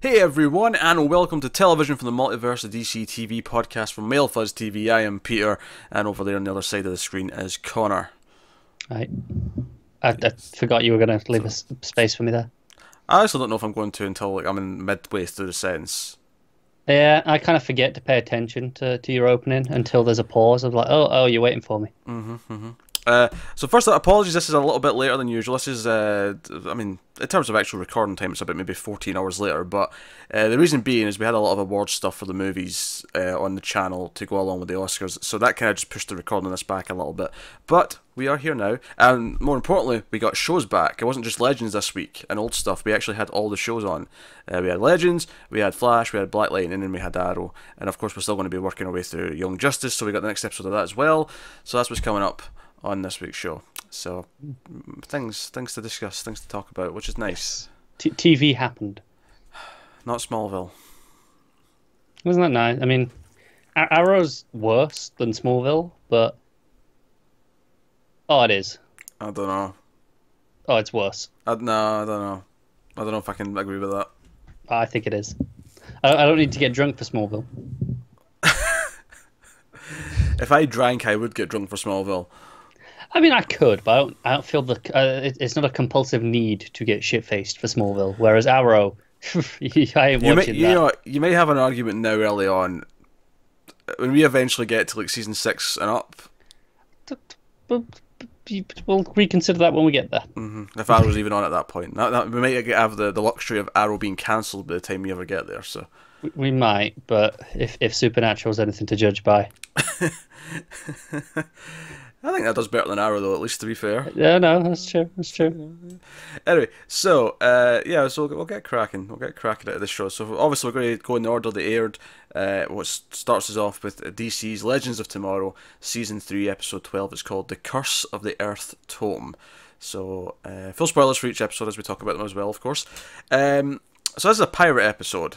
Hey everyone, and welcome to Television from the Multiverse, a DC TV podcast from Male Fuzz TV. I am Peter, and over there on the other side of the screen is Connor. I forgot you were going to leave a space for me there. I also don't know if I'm going to until I'm in midway through the sentence. Yeah, I kind of forget to pay attention to your opening until there's a pause of like, oh, you're waiting for me. So first, apologies. This is a little bit later than usual. This is, in terms of actual recording time, it's about maybe 14 hours later. But the reason being is we had a lot of award stuff for the movies on the channel to go along with the Oscars, so that kind of just pushed the recording of this back a little bit. But we are here now, and more importantly, we got shows back. It wasn't just Legends this week and old stuff. We actually had all the shows on. We had Legends, we had Flash, we had Black Lightning, and we had Arrow. And of course, we're still going to be working our way through Young Justice, so we got the next episode of that as well. So that's what's coming up on this week's show. So things to discuss, things to talk about, which is nice. TV happened. Not Smallville. Wasn't that nice? I mean, Arrow's worse than Smallville, but it is. I don't know. Oh, it's worse. No, I don't know. I don't know if I can agree with that. I think it is. I don't need to get drunk for Smallville. If I drank, I would get drunk for Smallville. I mean, I could, but I don't feel it's not a compulsive need to get shit-faced for Smallville. Whereas Arrow, I ain't watching that. You may have an argument now early on. When we eventually get to like season 6 and up, we'll reconsider that when we get there. If Arrow's even on at that point, we might have the luxury of Arrow being cancelled by the time we ever get there. So we might, but if Supernatural is anything to judge by. I think that does better than Arrow, though, at least, to be fair. Yeah, no, that's true. That's true. Anyway, so, so we'll get cracking. We'll get cracking out of this show. So, obviously, we're going to go in the order they aired. What starts us off with DC's Legends of Tomorrow, Season 3, Episode 12. It's called The Curse of the Earth Totem. So, full spoilers for each episode as we talk about them as well, of course. So, this is a pirate episode.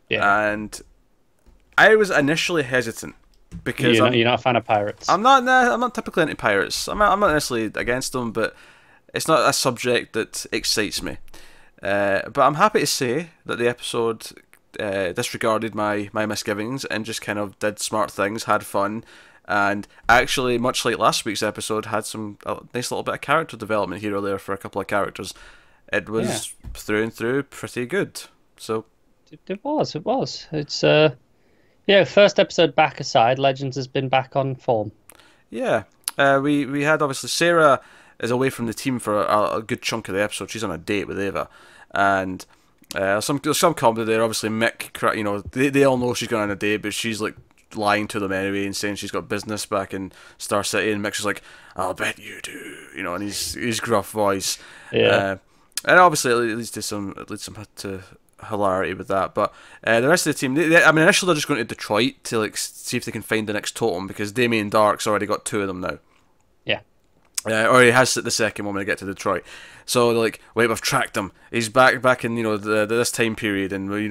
Yeah. And I was initially hesitant. Because you're not a fan of pirates. I'm not typically into pirates. I'm not necessarily against them, but it's not a subject that excites me. But I'm happy to say that the episode disregarded my misgivings and just kind of did smart things, had fun, and actually, much like last week's episode, had a nice little bit of character development here or there for a couple of characters. It was through and through pretty good. So it was. It's Yeah, first episode back aside, Legends has been back on form. Yeah, we had obviously Sarah is away from the team for a good chunk of the episode. She's on a date with Ava, and there's some comedy there. Obviously, Mick, they all know she's going on a date, but she's like lying to them anyway and saying she's got business back in Star City, and Mick's just like, "I'll bet you do," and his gruff voice. Yeah, and obviously it leads to hilarity with that, but the rest of the team, initially they're just going to Detroit to see if they can find the next totem, because Damien Dark's already got 2 of them now. Yeah, or he has the second one when they get to Detroit. So they're like, wait, we've tracked him. He's back in this time period, and we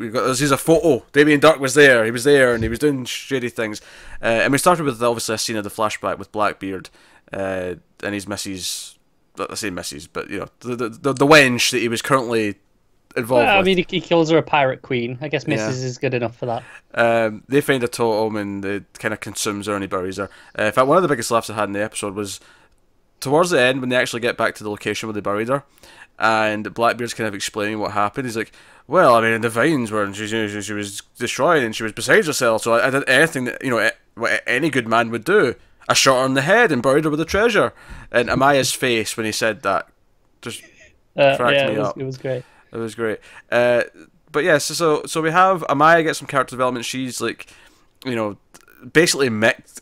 got this is a photo. Damien Dark was there. He was there, and he was doing shady things. And we started with obviously a scene of the flashback with Blackbeard and his missus. I say missus, but the wench that he was currently involved with. I mean, he calls her a pirate queen. I guess Mrs. is good enough for that. They find a totem and it kind of consumes her and he buries her. In fact, one of the biggest laughs I had in the episode was towards the end when they actually get back to the location where they buried her, and Blackbeard's kind of explaining what happened. He's like, well, I mean, the vines were, and she was destroyed and she was beside herself, so I did anything that what any good man would do. I shot her in the head and buried her with the treasure. And Amaya's face when he said that just cracked me up. It was great. It was great. But yeah, so we have Amaya get some character development. She's like, basically Mick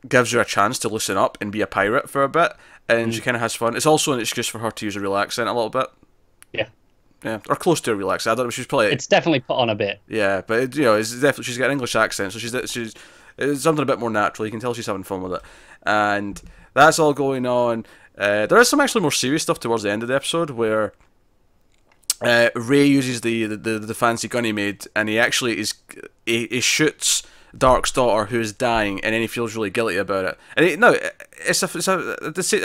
gives her a chance to loosen up and be a pirate for a bit, and she kind of has fun. It's also an excuse for her to use a real accent a little bit. Yeah, or close to a real accent. I don't know. She's probably. It's definitely put on a bit. Yeah, but it's definitely, she's got an English accent, so she's it's something a bit more natural. You can tell she's having fun with it, and that's all going on. There is some actually more serious stuff towards the end of the episode where Ray uses the fancy gun he made, and he actually he shoots Dark's daughter who is dying, and then he feels really guilty about it. And I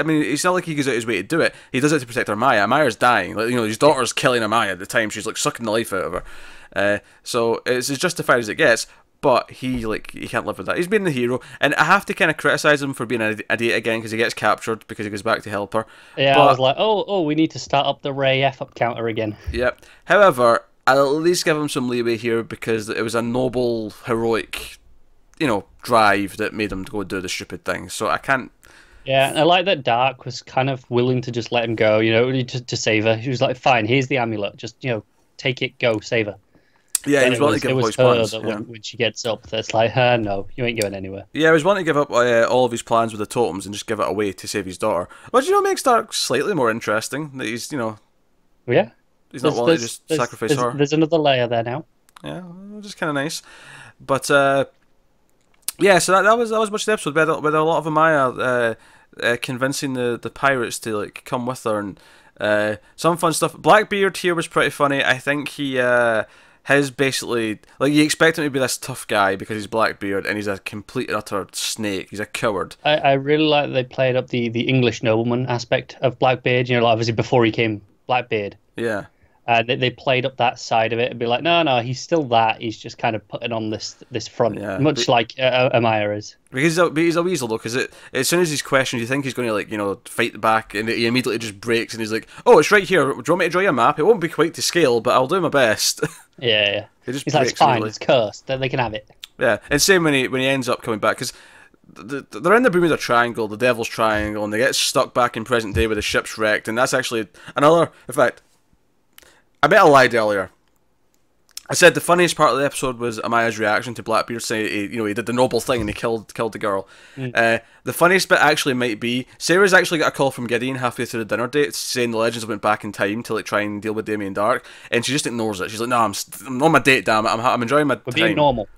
mean, it's not like he goes out his way to do it. He does it to protect Amaya. Amaya's dying. Like, his daughter's killing Amaya at the time. She's like sucking the life out of her. So it's as justified as it gets. But he can't live with that. He's been the hero, and I have to kind of criticize him for being an idiot again because he gets captured because he goes back to help her. Yeah, but I was like, oh, we need to start up the Ray F-up counter again. Yep. However, I'll at least give him some leeway here because it was a noble, heroic, drive that made him go do the stupid thing. So I can't. Yeah, and I like that Dark was kind of willing to just let him go, to save her. He was like, fine, here's the amulet. Just, take it, go, save her. Yeah, he was willing to give up his plans. When she gets up, that's like, no, you ain't going anywhere. Yeah, he was willing to give up all of his plans with the totems and just give it away to save his daughter. But, makes Dark slightly more interesting. That he's, Yeah. He's not willing to just sacrifice her. There's another layer there now. Yeah, which is kind of nice. But, yeah, so that was much of the episode. We had a lot of Amaya convincing the pirates to, come with her. And some fun stuff. Blackbeard here was pretty funny. I think he... his basically... you expect him to be this tough guy because he's Blackbeard, and he's a complete and utter snake. He's a coward. I really like that they played up the English nobleman aspect of Blackbeard. Obviously before he came Blackbeard. Yeah. They played up that side of it and be like, no, he's still that. He's just kind of putting on this front, much like Amaya is. Because he's a weasel, though, because as soon as he's questioned, you think he's going to, fight back, and he immediately just breaks, and he's like, oh, it's right here. Do you want me to draw you a map? It won't be quite to scale, but I'll do my best. Yeah. He's like, it's fine, it's cursed. They can have it. Yeah, and same when he ends up coming back, because they're in the Bermuda Triangle, the Devil's Triangle, and they get stuck back in present day where the ship's wrecked, and that's actually another... In fact... I bet I lied earlier. I said the funniest part of the episode was Amaya's reaction to Blackbeard saying, he did the noble thing and he killed the girl. The funniest bit actually might be Sarah's actually got a call from Gideon halfway through the dinner date saying the Legends went back in time to try and deal with Damien Dark, and she just ignores it. She's like, "No, I'm on my date, damn it. I'm enjoying my time." We're being normal.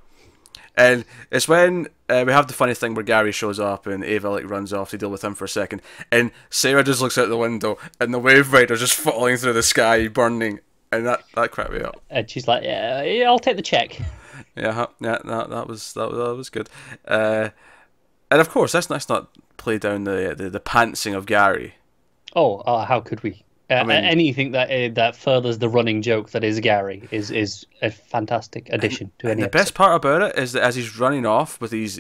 And it's when we have the funny thing where Gary shows up and Ava runs off to deal with him for a second, and Sarah just looks out the window and the Wave Rider's just falling through the sky, burning. And that cracked me up. And she's like, "Yeah, I'll take the check." Yeah, that was good. And of course, let's not play down the pantsing of Gary. Oh, how could we? Anything that furthers the running joke that is Gary is a fantastic addition to any episode. The best part about it is that as he's running off with his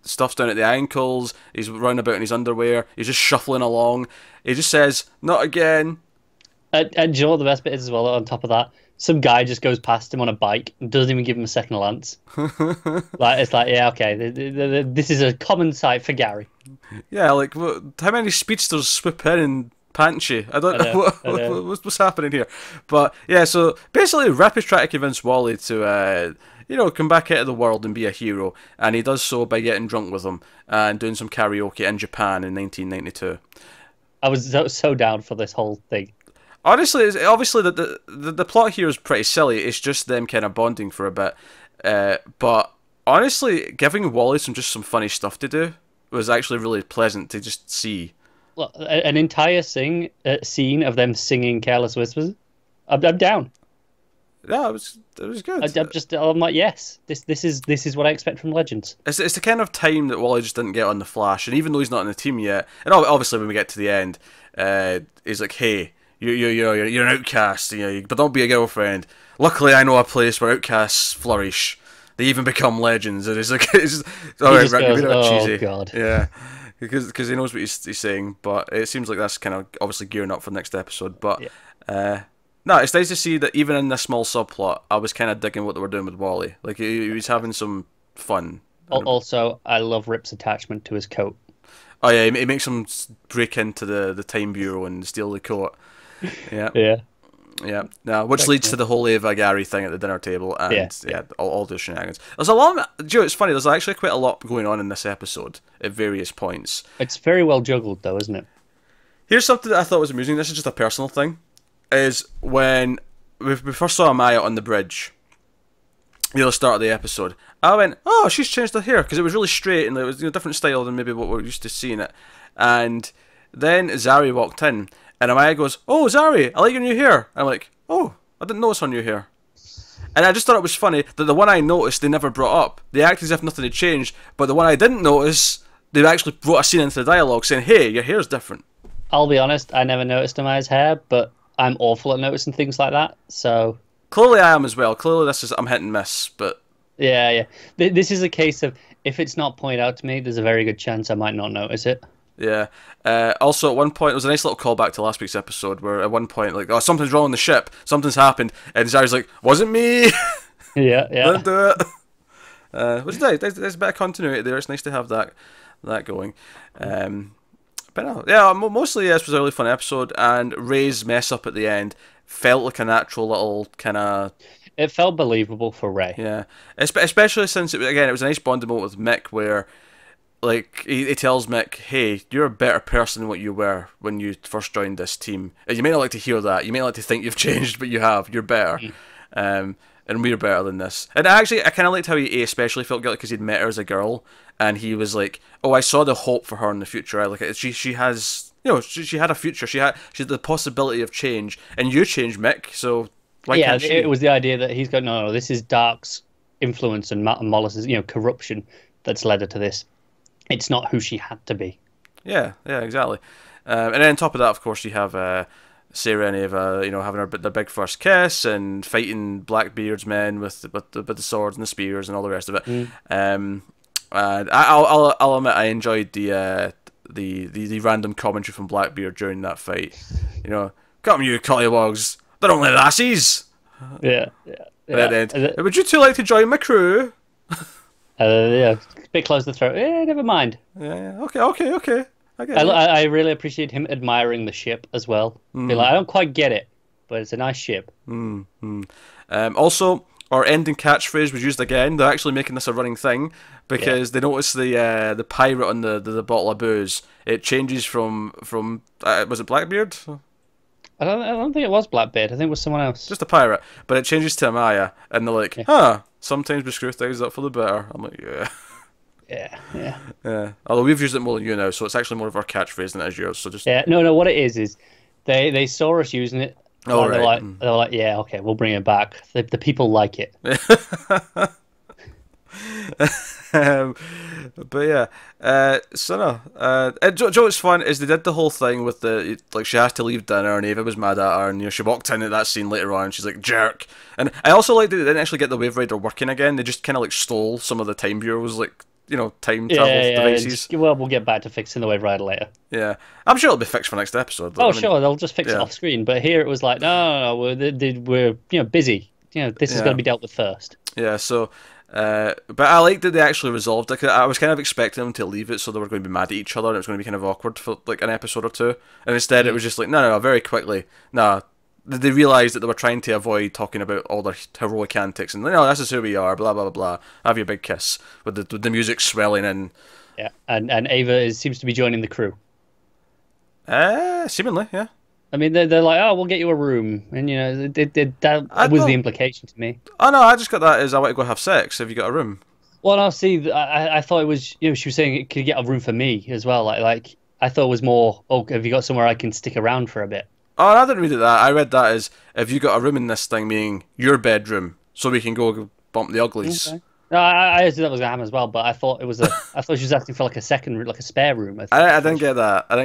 stuff's down at the ankles, he's running about in his underwear, he's just shuffling along. He just says, "Not again." And do you know what the best bit is as well, on top of that? Some guy just goes past him on a bike and doesn't even give him a second glance. It's like, yeah, okay, this is a common sight for Gary. Yeah, how many speedsters swoop in and pant you? I don't know what's happening here. But, yeah, so basically Rip is trying to convince Wally to, come back out of the world and be a hero. And he does so by getting drunk with him and doing some karaoke in Japan in 1992. I was so down for this whole thing. Honestly, obviously the plot here is pretty silly. It's just them kind of bonding for a bit. But honestly, giving Wally some funny stuff to do was actually really pleasant to just see. Well, an entire scene of them singing "Careless" Whispers. I'm down. Yeah, it was good. I'm like, yes, this is what I expect from Legends. It's the kind of time that Wally just didn't get on the Flash, and even though he's not in the team yet, and obviously when we get to the end, he's like, "Hey, you're an outcast, but don't be a girlfriend. Luckily, I know a place where outcasts flourish. They even become legends." And it's like, it's just, cheesy. God, yeah, because he knows what he's saying. But it seems like that's kind of obviously gearing up for the next episode. But no, it's nice to see that even in this small subplot, I was kind of digging what they were doing with Wally. Like he was having some fun. Also, I love Rip's attachment to his coat. Oh yeah, it makes him break into the Time Bureau and steal the coat. Yeah. Now, which leads to the whole Ava Gary thing at the dinner table, and all the shenanigans. There's a lot. It's funny. There's actually quite a lot going on in this episode at various points. It's very well juggled, though, isn't it? Here's something that I thought was amusing. This is just a personal thing. Is when we first saw Amaya on the bridge. The start of the episode, I went, "Oh, she's changed her hair," because it was really straight and it was different style than maybe what we're used to seeing it. And then Zari walked in. And Amaya goes, "Oh, Zari, I like your new hair." I'm like, "Oh, I didn't notice her new hair." And I just thought it was funny that the one I noticed they never brought up. They acted as if nothing had changed, but the one I didn't notice, they actually wrote a scene into the dialogue saying, "Hey, your hair's different." I'll be honest, I never noticed Amaya's hair, but I'm awful at noticing things like that. So clearly, I am as well. Clearly, I'm hit and miss, but yeah. This is a case of if it's not pointed out to me, there's a very good chance I might not notice it. Yeah. Also, at one point, it was a nice little callback to last week's episode where at one point, like, oh, something's wrong on the ship, something's happened, and Zari's like, wasn't me. Yeah. Didn't do it. Which is nice. There's a bit of continuity there. It's nice to have that going. But no, yeah, mostly this was a really fun episode, and Ray's mess up at the end felt like a natural little kind of. It felt believable for Ray. Yeah, especially since it was a nice bonding moment with Mick where, like, he tells Mick, "Hey, you're a better person than what you were when you first joined this team. And you may not like to hear that. You may not like to think you've changed, but you have. You're better. And we're better than this." And I kind of liked how he especially felt guilty because he'd met her as a girl, and he was like, "Oh, I saw the hope for her in the future. She has, she had a future. She had the possibility of change, and you changed, Mick. So why can't she?" It was the idea that he's got no. This is Dark's influence and Mollis's, corruption that's led her to this. It's not who she had to be. Yeah, exactly. And then on top of that, of course, you have Sarah and Ava, having their big first kiss and fighting Blackbeard's men with the swords and the spears and all the rest of it. And I'll admit I enjoyed the random commentary from Blackbeard during that fight. Come you collywogs, they're only lassies. Yeah. Would you two like to join my crew? A bit close to the throat. Never mind. Yeah. Okay. I really appreciate him admiring the ship as well. Be like, I don't quite get it, but it's a nice ship. Also, our ending catchphrase was used again. They're actually making this a running thing because they noticed the pirate on the bottle of booze. It changes from was it Blackbeard? I don't think it was Blackbeard. I think it was someone else. Just a pirate, but it changes to Amaya, and they're like, "Huh? Sometimes we screw things up for the better." I'm like, "Yeah." Yeah. Although we've used it more than you now, so it's actually more of our catchphrase than it is yours. So just no. What it is they saw us using it. Oh, right. They're like, yeah, okay, we'll bring it back. The people like it. But yeah, so no. Joe, what's fun is they did the whole thing with she has to leave dinner and Ava was mad at her, and she walked in at that scene later on and she's like, jerk. And I also like that they didn't actually get the Wave Rider working again. They just kind of stole some of the Time Bureau's time travel devices. Well, we'll get back to fixing the Wave Rider later. Yeah, I'm sure it'll be fixed for next episode. Though. Sure, they'll just fix it off screen. But here it was like, no, we're busy. This is going to be dealt with first. Yeah, so. But I like that they actually resolved it. I was kind of expecting them to leave it so they were going to be mad at each other and it was going to be kind of awkward for an episode or two. And instead it was just like, no, very quickly. No, they realised that they were trying to avoid talking about all their heroic antics and, this is who we are, blah, blah, blah, blah. Have your big kiss with the music swelling and... Yeah, and Ava seems to be joining the crew. Seemingly, yeah. I mean, they're like, oh, we'll get you a room. And, that was the implication to me. Oh, no, I just got that as I want to go have sex. Have you got a room? Well, no, see, I thought it was, she was saying it could get a room for me as well. Like I thought it was more, have you got somewhere I can stick around for a bit? Oh, I didn't read it that. I read that as, have you got a room in this thing, meaning your bedroom, so we can go bump the uglies. Okay. No, I assumed that was gonna happen as well, but I thought it was I thought she was asking for a second, a spare room. I didn't get that. I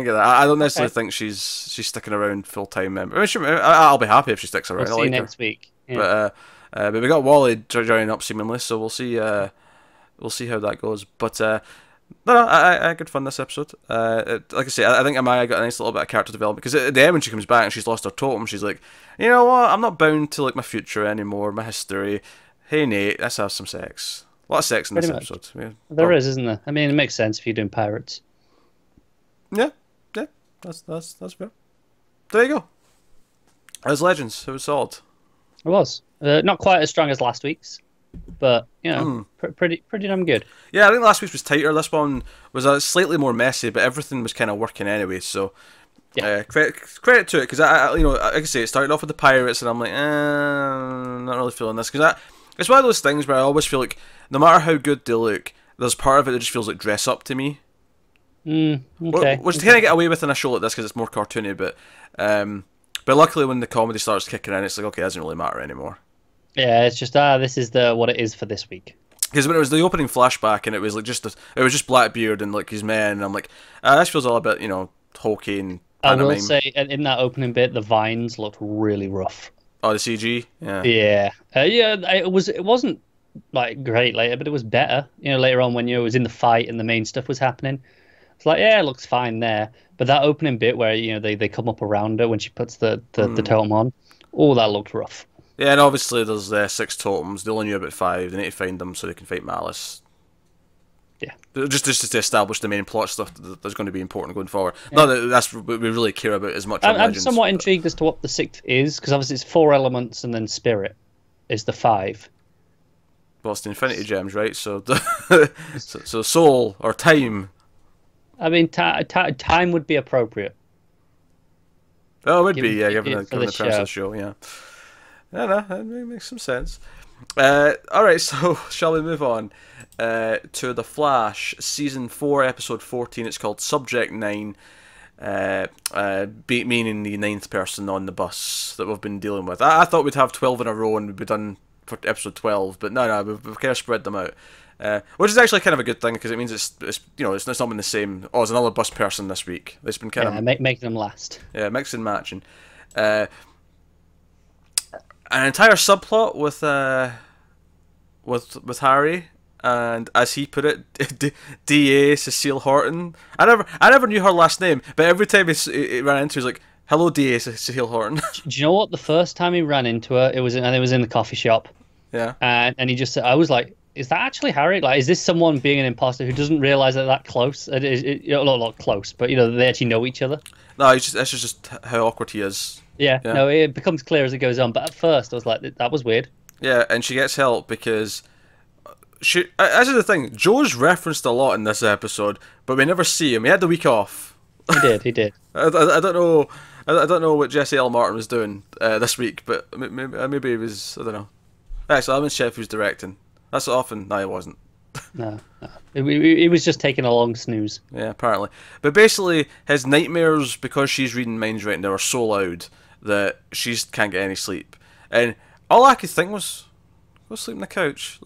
don't necessarily think she's sticking around full time. I mean, I'll be happy if she sticks around. We'll see next week. Yeah. But we got Wally joining up seemingly, so we'll see. We'll see how that goes. But no, I had good fun this episode. Like I say, I think Amaya got a nice little bit of character development because at the end when she comes back and she's lost her totem, she's like, you know what? I'm not bound to my future anymore, my history. Hey Nate, let's have some sex. A lot of sex in this episode. Yeah. There is, isn't there? I mean, it makes sense if you're doing pirates. Yeah, that's fair. There you go. As Legends, it was solid. It was not quite as strong as last week's, but pretty damn good. Yeah, I think last week's was tighter. This one was slightly more messy, but everything was kind of working anyway. So. Yeah. Credit to it because like I say, it started off with the pirates, and I'm like, not really feeling this because it's one of those things where I always feel like no matter how good they look, there's part of it that just feels like dress up to me. Okay. Which they kind of get away with in a show like this because it's more cartoony, but luckily when the comedy starts kicking in, it's like, okay, it doesn't really matter anymore. Yeah, it's just this is the what it is for this week. Because when it was the opening flashback and it was like it was just Blackbeard and like his men, and I'm like, this feels all a bit, hokey and I will pantomime. say, in that opening bit, the vines looked really rough. Oh, the CG, yeah. Yeah, yeah. It wasn't like great later, but it was better. Later on when it was in the fight and the main stuff was happening, it's like yeah, it looks fine there. But that opening bit where they come up around her when she puts the totem on, oh, that looked rough. Yeah, and obviously there's 6 totems. They only knew about 5. They need to find them so they can fight Malice. Yeah. Just to establish the main plot stuff that's going to be important going forward. Yeah. Not that that's what we really care about as much. I'm somewhat intrigued as to what the 6th is, because obviously it's 4 elements and then spirit is the 5. Well, it's the Infinity Gems, right? So, so soul or time. I mean, time would be appropriate. Oh, it would be, yeah, given the premise of the show, yeah. No, that makes some sense. Alright, so shall we move on to The Flash, Season 4, Episode 14. It's called Subject 9, meaning the 9th person on the bus that we've been dealing with. I thought we'd have 12 in a row and we'd be done for Episode 12, but no, we've kind of spread them out. Which is actually kind of a good thing, because it means it's not been the same. Oh, it's another bus person this week. It's been kind of making them last. Yeah, mix and matching. An entire subplot with Harry, and as he put it, D.A. Cecile Horton. I never knew her last name, but every time he ran into her, he's like, "Hello, D.A. Cecile Horton." Do you know what? The first time he ran into her, it was in the coffee shop. Yeah. And he just said, I was like, is that actually Harry? Like, is this someone being an imposter who doesn't realize that close? Not close, but they actually know each other. No, that's just how awkward he is. Yeah, no, it becomes clear as it goes on. But at first, I was like, that was weird. Yeah, and she gets help because As is the thing, Joe's referenced a lot in this episode, but we never see him. He had the week off. He did. I don't know. I don't know what Jesse L. Martin was doing this week, but maybe he was. I don't know. Actually, I'm in Chef who's directing. That's often. No, he wasn't. No. He was just taking a long snooze. Yeah, apparently. But basically, his nightmares, because she's reading minds right now, are so loud that she can't get any sleep. And all I could think was, go sleep on the couch.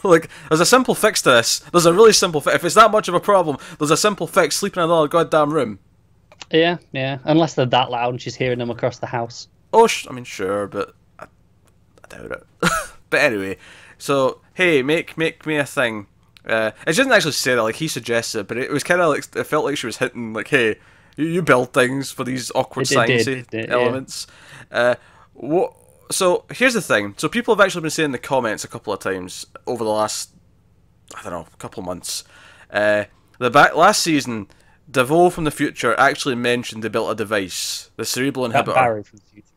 Like, there's a simple fix to this. There's a really simple fix. If it's that much of a problem, there's a simple fix. Sleep in another goddamn room. Yeah. Unless they're that loud and she's hearing them across the house. Oh, I mean, sure, but I doubt it. But anyway, so, hey, make me a thing. It didn't actually say that, like, he suggested it, but it was kind of like, it felt like she was hitting, like, hey, you build things for these awkward sciencey elements. Yeah. So, here's the thing. So, people have actually been saying in the comments a couple of times over the last, I don't know, couple of months. Last season, DeVoe from the future actually mentioned they built a device, the cerebral inhibitor. Barry from the future.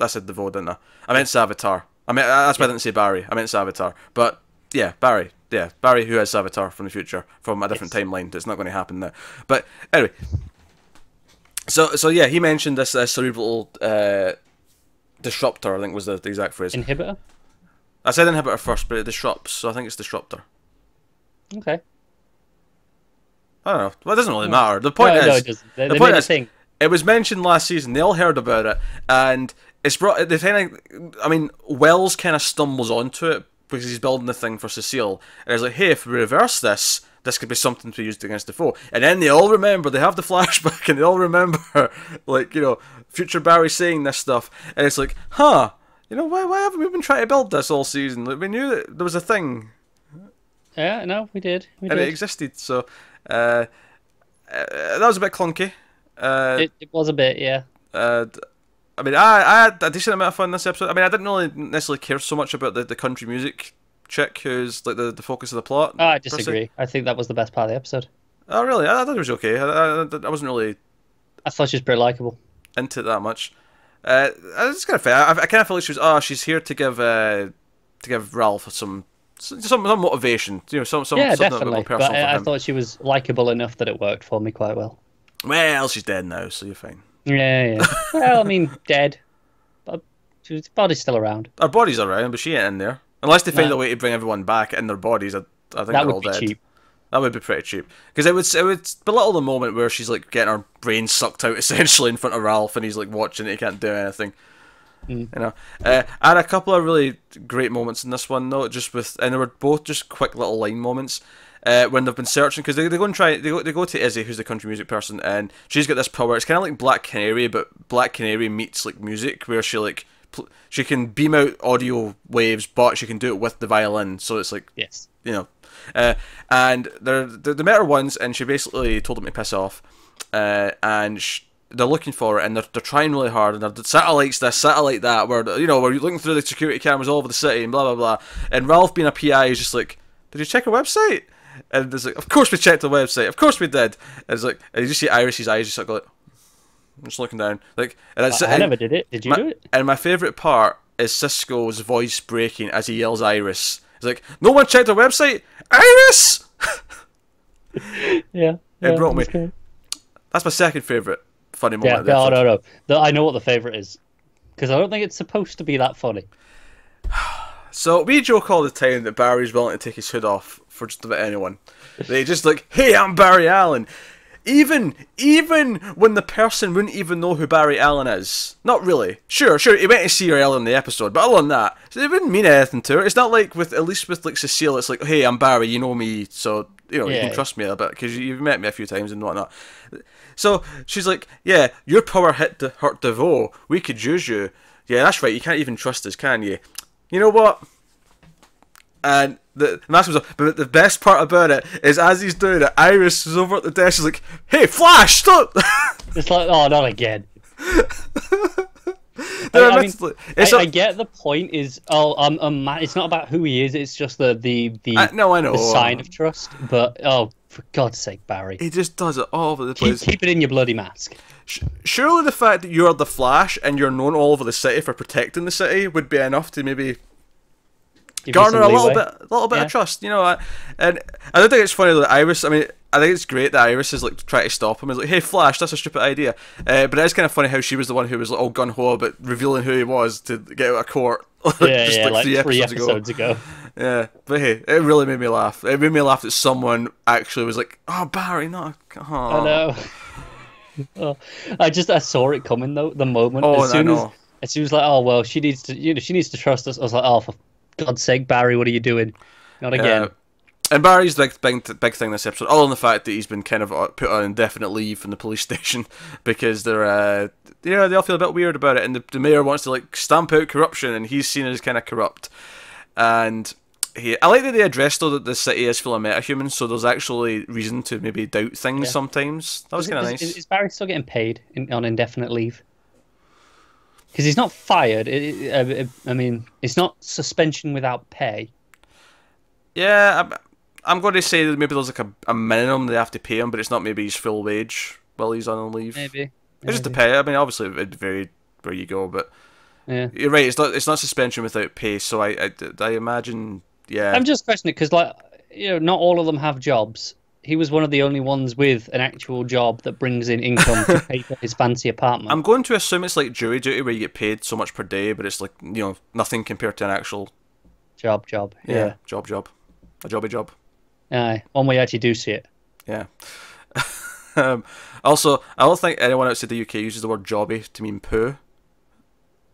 I said DeVoe, didn't I? I meant Savitar. That's why I didn't say Barry. I meant Savitar. But, yeah, Barry. Yeah, Barry who has Savitar from the future, from a different timeline. It's not going to happen now. But, anyway. So yeah, he mentioned this cerebral disruptor, I think was the exact phrase. Inhibitor? I said inhibitor first, but it disrupts, so I think it's disruptor. Okay. I don't know. Well, it doesn't really matter. The point is... No, it doesn't. The point is, it was mentioned last season, they all heard about it, and it's brought... Wells kind of stumbles onto it, because he's building the thing for Cecile, and he's like, hey, if we reverse this could be something to be used against DeVoe. And then they all remember, they have the flashback, and they all remember, like, future Barry saying this stuff, and it's like, why haven't we been trying to build this all season? Like, we knew that there was a thing. Yeah, no, we did. It existed, so, that was a bit clunky. It was a bit, yeah. I had a decent amount of fun in this episode. I didn't really necessarily care so much about the country music chick who's like the focus of the plot. I disagree. I think that was the best part of the episode. Oh, really? I thought it was okay. I wasn't really... I thought she was pretty likable. Into it that much. It's kind of fair. I kind of feel like she's here to give Ralph some motivation. Something definitely. Personal but I thought she was likable enough that it worked for me quite well. Well, she's dead now, so you're fine. Yeah. Well, dead. But her body's still around. Her body's around, but she ain't in there. Unless they find a way to bring everyone back in their bodies, I think they're all dead. Cheap. That would be pretty cheap. Because it would belittle the moment where she's like getting her brain sucked out essentially in front of Ralph, and he's like watching it, he can't do anything. Mm. You know, I had a couple of really great moments in this one though, and they were both just quick little line moments. When they've been searching, because they go and they go to Izzy, who's the country music person, and she's got this power. It's kind of like Black Canary, but Black Canary meets like music, where she can beam out audio waves, but she can do it with the violin. So it's like, Yes. you know, and they met her once, and she basically told them to piss off, and they're looking for it, and they're trying really hard, and they're satellites this, satellite that, where you know, where you're looking through the security cameras all over the city, and blah blah blah. And Ralph, being a PI, is just like, did you check our website? And there's like, of course we checked the website, of course we did. And it's like, and you just see Iris's eyes just like, just looking down, like, and I never did it. Did you do it? And my favourite part is Cisco's voice breaking as he yells Iris. He's like, no one checked our website, Iris. Yeah, It brought me. cool. That's my second favourite funny moment. Yeah, of the episode. no. I know what the favourite is, because I don't think it's supposed to be that funny. So we joke all the time that Barry's willing to take his hood off for just about anyone. They just like, hey, I'm Barry Allen. Even when the person wouldn't even know who Barry Allen is. Not really. Sure, he went to see her earlier in the episode, but other than that, so it wouldn't mean anything to her. It's not like at least with like Cecile, it's like, hey, I'm Barry, you know me, so you can trust me a bit because you've met me a few times and whatnot. So she's like, yeah, your power hurt DeVoe. We could use you. Yeah, that's right. You can't even trust us, can you? You know what? And the mask was up. But the best part about it is, as he's doing it, Iris is over at the desk. She's like, "Hey, Flash, stop!" It's like, oh, not again. I get the point. Is it's not about who he is. It's just the I know the sign of trust. But for God's sake, Barry, he just does it all over the place. Keep it in your bloody mask. Surely the fact that you're the Flash and you're known all over the city for protecting the city would be enough to maybe garner a little bit of trust, you know. And I don't think it's funny that Iris. I mean, I think it's great that Iris is like trying to stop him. He's like, "Hey, Flash, that's a stupid idea." But it is kind of funny how she was the one who was like, all gun ho about revealing who he was to get out of court. Like 3 episodes ago. Yeah, but hey, it really made me laugh. It made me laugh that someone actually was like, "Oh, Barry, no." Oh. I know. I saw it coming though. The moment as soon as like, oh well, she needs to trust us. I was like, oh, for God's sake, Barry, what are you doing? Not again. And Barry's big thing this episode, other than the fact that he's been kind of put on indefinite leave from the police station because they're they all feel a bit weird about it, and the mayor wants to like stamp out corruption, and he's seen as kind of corrupt. And I like that they addressed though that the city is full of metahumans, so there's actually reason to maybe doubt things sometimes. That was kind of nice. Is Barry still getting paid on indefinite leave? Because he's not fired. I mean, it's not suspension without pay. Yeah, I'm going to say that maybe there's like a minimum they have to pay him, but it's not maybe his full wage while he's on leave. Maybe. It's just the pay. I mean, obviously it varied where you go, but yeah, you're right. It's not suspension without pay. So I imagine. Yeah, I'm just questioning it because, like, not all of them have jobs. He was one of the only ones with an actual job that brings in income to pay for his fancy apartment. I'm going to assume it's like jury duty where you get paid so much per day, but it's like, nothing compared to an actual job. Yeah, job. A jobby job. Aye, one way you actually do see it. Yeah. Also, I don't think anyone outside the UK uses the word jobby to mean poo.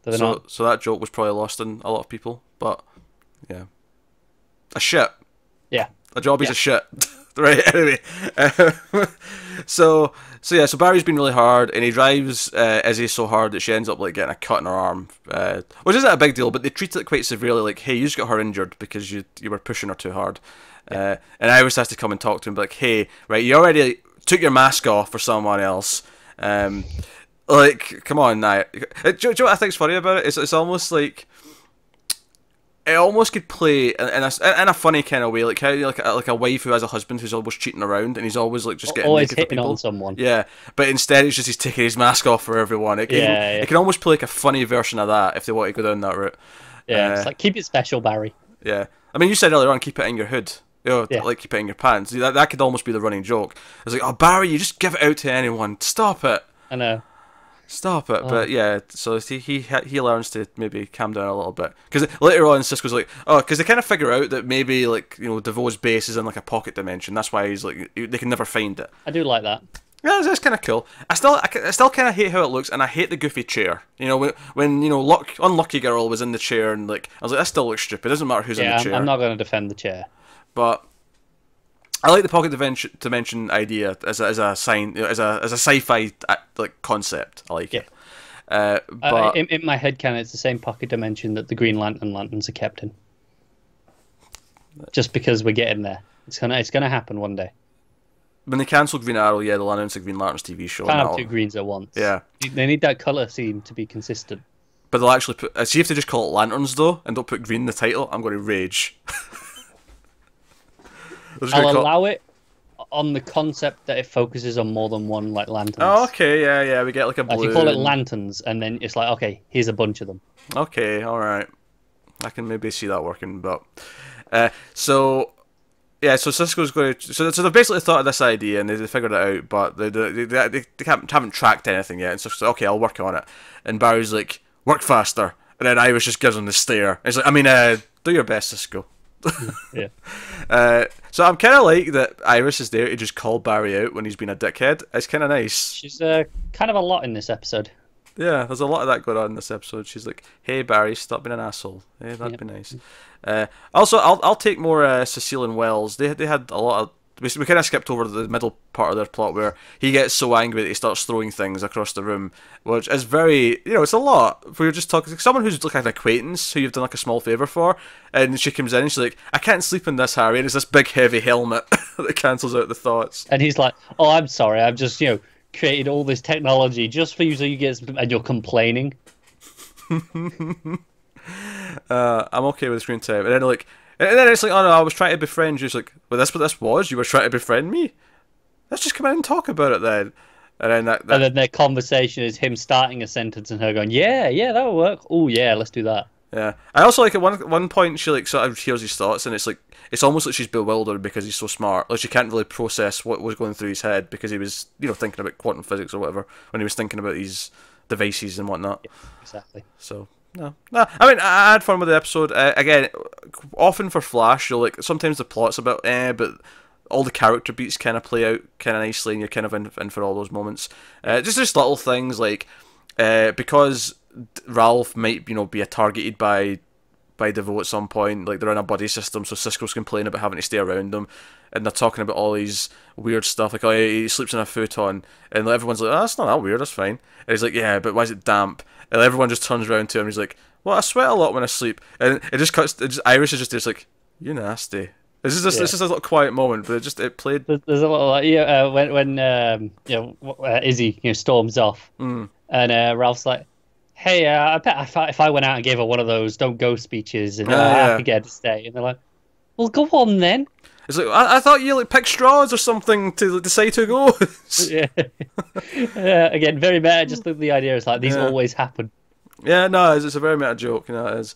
So that joke was probably lost on a lot of people, but yeah. A shit. Yeah. A jobby's a shit. Right, anyway. So Barry's been really hard, and he drives Izzy so hard that she ends up like getting a cut in her arm, which isn't a big deal, but they treat it quite severely, like, hey, you just got her injured because you were pushing her too hard. And Iris has to come and talk to him, like, hey, right, you already took your mask off for someone else. Like, come on now. Do you know what I think's funny about it? It's almost like it almost could play in a funny kind of way, like how like a wife who has a husband who's always cheating around and he's always like just getting always naked hitting for people. On someone. Yeah, but instead it's just he's taking his mask off for everyone. It can almost play like a funny version of that if they want to go down that route. Yeah, it's like, keep it special, Barry. Yeah, I mean, you said earlier on, keep it in your hood. Like keep it in your pants. That could almost be the running joke. It's like, oh, Barry, you just give it out to anyone. Stop it. I know. Stop it. But yeah, so he learns to maybe calm down a little bit, because later on Cisco's like, oh, because they kind of figure out that maybe like DeVoe's base is in like a pocket dimension. That's why he's like, they can never find it. I do like that. Yeah, that's kind of cool. I still kind of hate how it looks, and I hate the goofy chair. You know, when you know, Unlucky Girl was in the chair, and like I was like, that still looks stupid. It doesn't matter who's in the chair. I'm not going to defend the chair, but I like the pocket dimension idea as a sign, you know, as a sci-fi like concept. I like it. But in my head canon, it's the same pocket dimension that the Green Lantern lanterns are kept in. Just because we're getting there, it's gonna happen one day. When they cancelled Green Arrow, yeah, they'll announce the Green Lantern's TV show. Can't have two greens at once. Yeah, they need that color scheme to be consistent. But they'll actually put. See if they just call it lanterns though, and don't put green in the title. I'm going to rage. I'll allow it on the concept that it focuses on more than one like lanterns. Oh, okay, yeah, we get like a blue. If you call it lanterns, and then it's like, okay, here's a bunch of them. Okay, all right, I can maybe see that working, but so. Yeah, so Cisco's going to... So they've basically thought of this idea and they figured it out, but they haven't tracked anything yet. And so like, okay, I'll work on it. And Barry's like, work faster. And then Iris just gives him the stare. And he's like, I mean, do your best, Cisco. Yeah. So I'm kind of like that Iris is there to just call Barry out when he's been a dickhead. It's kind of nice. She's kind of a lot in this episode. Yeah, there's a lot of that going on in this episode. She's like, "Hey Barry, stop being an asshole." Hey, that'd be nice. Also, I'll take more Cecile and Wells. They had a lot of. We kind of skipped over the middle part of their plot where he gets so angry that he starts throwing things across the room, which is very, you know, it's a lot. We're just talking someone who's like an acquaintance who you've done like a small favour for, and she comes in and she's like, "I can't sleep in this, Harry," and it's this big heavy helmet that cancels out the thoughts. And he's like, "Oh, I'm sorry, I've just created all this technology just for you, so you get," and you're complaining. I'm okay with screen time, and then it's like, oh no, I was trying to befriend you. It's like, well, that's what this was. You were trying to befriend me. Let's just come in and talk about it then. And then and then their conversation is him starting a sentence and her going, yeah, that'll work. Oh yeah, let's do that. Yeah, I also like at one point she like sort of hears his thoughts, and it's like it's almost like she's bewildered because he's so smart. Like she can't really process what was going through his head because he was thinking about quantum physics or whatever when he was thinking about these devices and whatnot. Yeah, exactly. So no. I mean, I had fun with the episode. Again, often for Flash, you'll like sometimes the plot's about but all the character beats kind of play out kind of nicely, and you're kind of in for all those moments. Just little things like because Ralph might be targeted by DeVoe at some point. Like they're in a buddy system, so Cisco's complaining about having to stay around them, and they're talking about all these weird stuff like, oh, he sleeps in a futon, and everyone's like, oh, that's not that weird, that's fine. And he's like, yeah, but why is it damp? And everyone just turns around to him and he's like, well, I sweat a lot when I sleep. And it just cuts. Iris is just like, you nasty. This is a little quiet moment, but it played. There's a lot of when Izzy storms off, and Ralph's like, hey, I bet if I went out and gave her one of those don't go speeches and I could get her to stay, and they're like, well, go on then. It's like, I thought you picked straws or something to decide who goes. Yeah. Again, very meta. Just the idea is like these always happen. Yeah, no, it's a very meta joke. It is.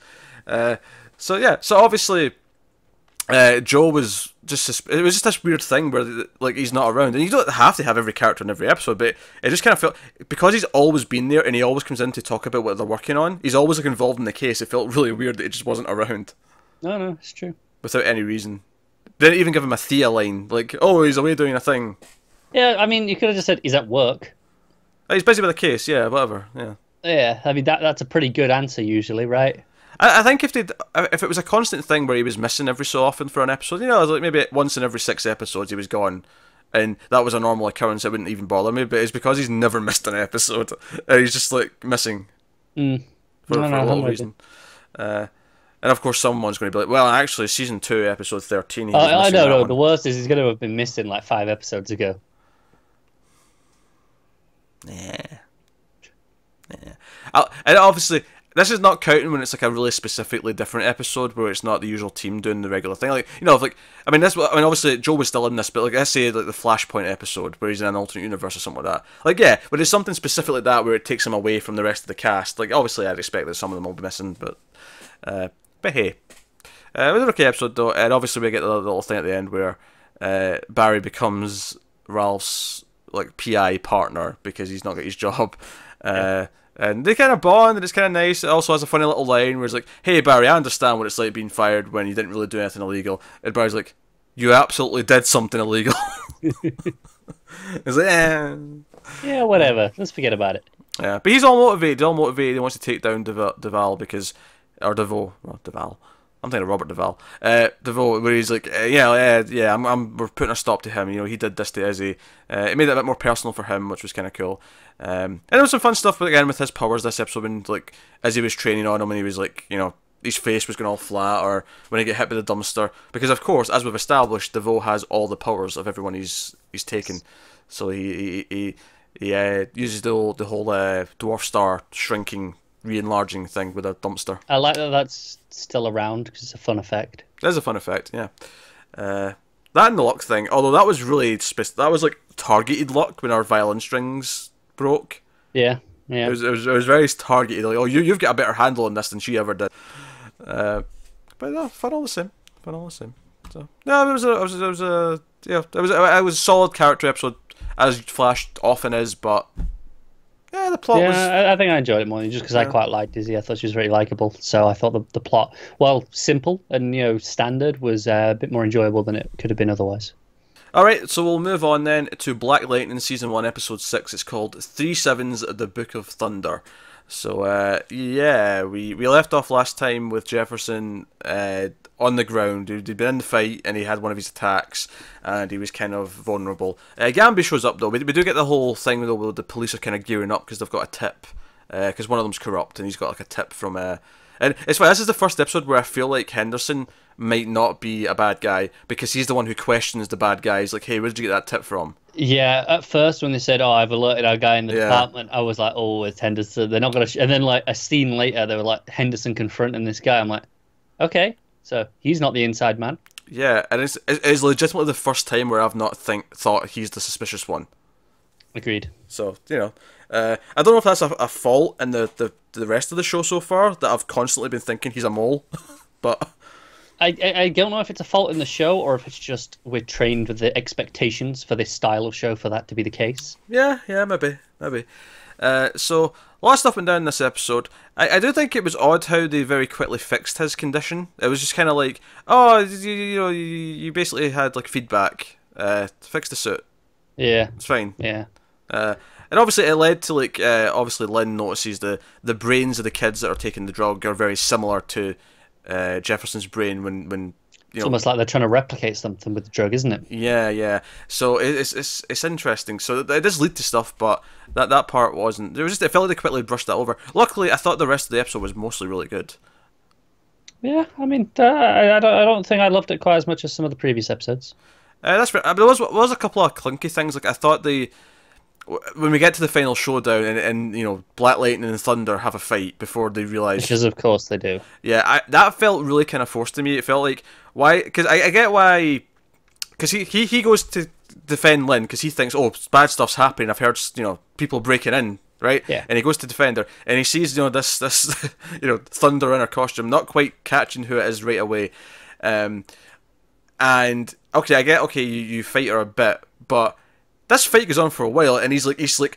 So obviously, Joe was it was just this weird thing where like he's not around, and you don't have to have every character in every episode, but it just kind of felt because he's always been there and he always comes in to talk about what they're working on. He's always involved in the case. It felt really weird that he just wasn't around. No, it's true. Without any reason. Didn't even give him a Thea line, like, oh, he's away doing a thing. Yeah, I mean, you could have just said he's at work. He's busy with the case, yeah, whatever, yeah. Yeah, I mean, that's a pretty good answer usually, right? I think if it was a constant thing where he was missing every so often for an episode, like maybe once in every 6 episodes he was gone, and that was a normal occurrence, it wouldn't even bother me, but it's because he's never missed an episode, and he's just, like, missing for a little reason. And of course, someone's going to be like, "Well, actually, season 2, episode 13." He was missing that one. The worst is he's going to have been missing like 5 episodes ago. Yeah. And obviously, this is not counting when it's like a really specifically different episode where it's not the usual team doing the regular thing. Like obviously Joe was still in this, but like let's say like the Flashpoint episode where he's in an alternate universe or something like that. Like yeah, but it's something specific like that where it takes him away from the rest of the cast. Like obviously, I'd expect that some of them will be missing, but hey, it was an okay episode though, and obviously we get the little thing at the end where Barry becomes Ralph's like PI partner because he's not got his job, and they kind of bond, and it's kind of nice. It also has a funny little line where it's like, "Hey Barry, I understand what it's like being fired when you didn't really do anything illegal," and Barry's like, "You absolutely did something illegal." It's like, Yeah, whatever. Let's forget about it. yeah, but he's all motivated. All motivated. He wants to take down Duval because, or DeVoe, not Duval. I'm thinking of Robert Duval. DeVoe, where he's like, yeah, we're putting a stop to him. You know, he did this to Izzy. It made it a bit more personal for him, which was kind of cool. And there was some fun stuff, but again, with his powers this episode, when like Izzy was training on him, and he was like, you know, his face was going all flat, or when he get hit by the dumpster, because of course, as we've established, DeVoe has all the powers of everyone he's taken. So he uses the whole dwarf star shrinking, re-enlarging thing with a dumpster. I like that that's still around because it's a fun effect. That is a fun effect, yeah. That and the luck thing, although that was really that was like targeted luck when our violin strings broke. Yeah, yeah. It was very targeted. Like, oh, you've got a better handle on this than she ever did. But no, fun all the same. Fun all the same. So no, it was a solid character episode, as Flash often is, but yeah, the plot was... I think I enjoyed it more just because I quite liked Izzy. I thought she was very likable, so I thought the plot, while simple and standard, was a bit more enjoyable than it could have been otherwise. Alright, so we'll move on then to Black Lightning Season 1, Episode 6. It's called 3 Sevens, The Book of Thunder. So, yeah, we left off last time with Jefferson on the ground. He'd been in the fight, and he had one of his attacks, and he was kind of vulnerable. Gambi shows up, though. We do get the whole thing, though, where the police are kind of gearing up because they've got a tip. Because one of them's corrupt, and he's got, like, a tip from... And it's funny, this is the first episode where I feel like Henderson might not be a bad guy, because he's the one who questions the bad guy. He's like, hey, where did you get that tip from? Yeah, at first when they said, oh, I've alerted our guy in the department, I was like, oh, it's Henderson. They're not going to... And then, like, a scene later, they were like, Henderson confronting this guy. I'm like, okay, so he's not the inside man. Yeah, and it's legitimately the first time where I've not thought he's the suspicious one. Agreed. So, I don't know if that's a fault in the rest of the show so far, that I've constantly been thinking he's a mole, but... I don't know if it's a fault in the show or if it's just we're trained with the expectations for this style of show for that to be the case. Yeah, maybe. So, a lot of stuff went down in this episode. I do think it was odd how they very quickly fixed his condition. It was just kind of like, oh, you basically had like feedback. Fix the suit. Yeah. It's fine. Yeah. And obviously it led to like, obviously Lynn notices the brains of the kids that are taking the drug are very similar to Jefferson's brain when it's almost like they're trying to replicate something with the drug, isn't it? Yeah. So it's interesting. So it does lead to stuff, but that part wasn't. It felt like they quickly brushed that over. Luckily, I thought the rest of the episode was mostly really good. Yeah, I mean, I don't think I loved it quite as much as some of the previous episodes. That's fair. There was a couple of clunky things. Like I thought when we get to the final showdown and Black Lightning and Thunder have a fight before they realise... Because of course they do. Yeah, that felt really kind of forced to me. It felt like, why... Because I get why... Because he goes to defend Lynn because he thinks, oh, bad stuff's happening. I've heard, people breaking in, right? Yeah. And he goes to defend her, and he sees, this Thunder in her costume, not quite catching who it is right away. And, okay, I get, you fight her a bit, but... This fight goes on for a while, and he's like,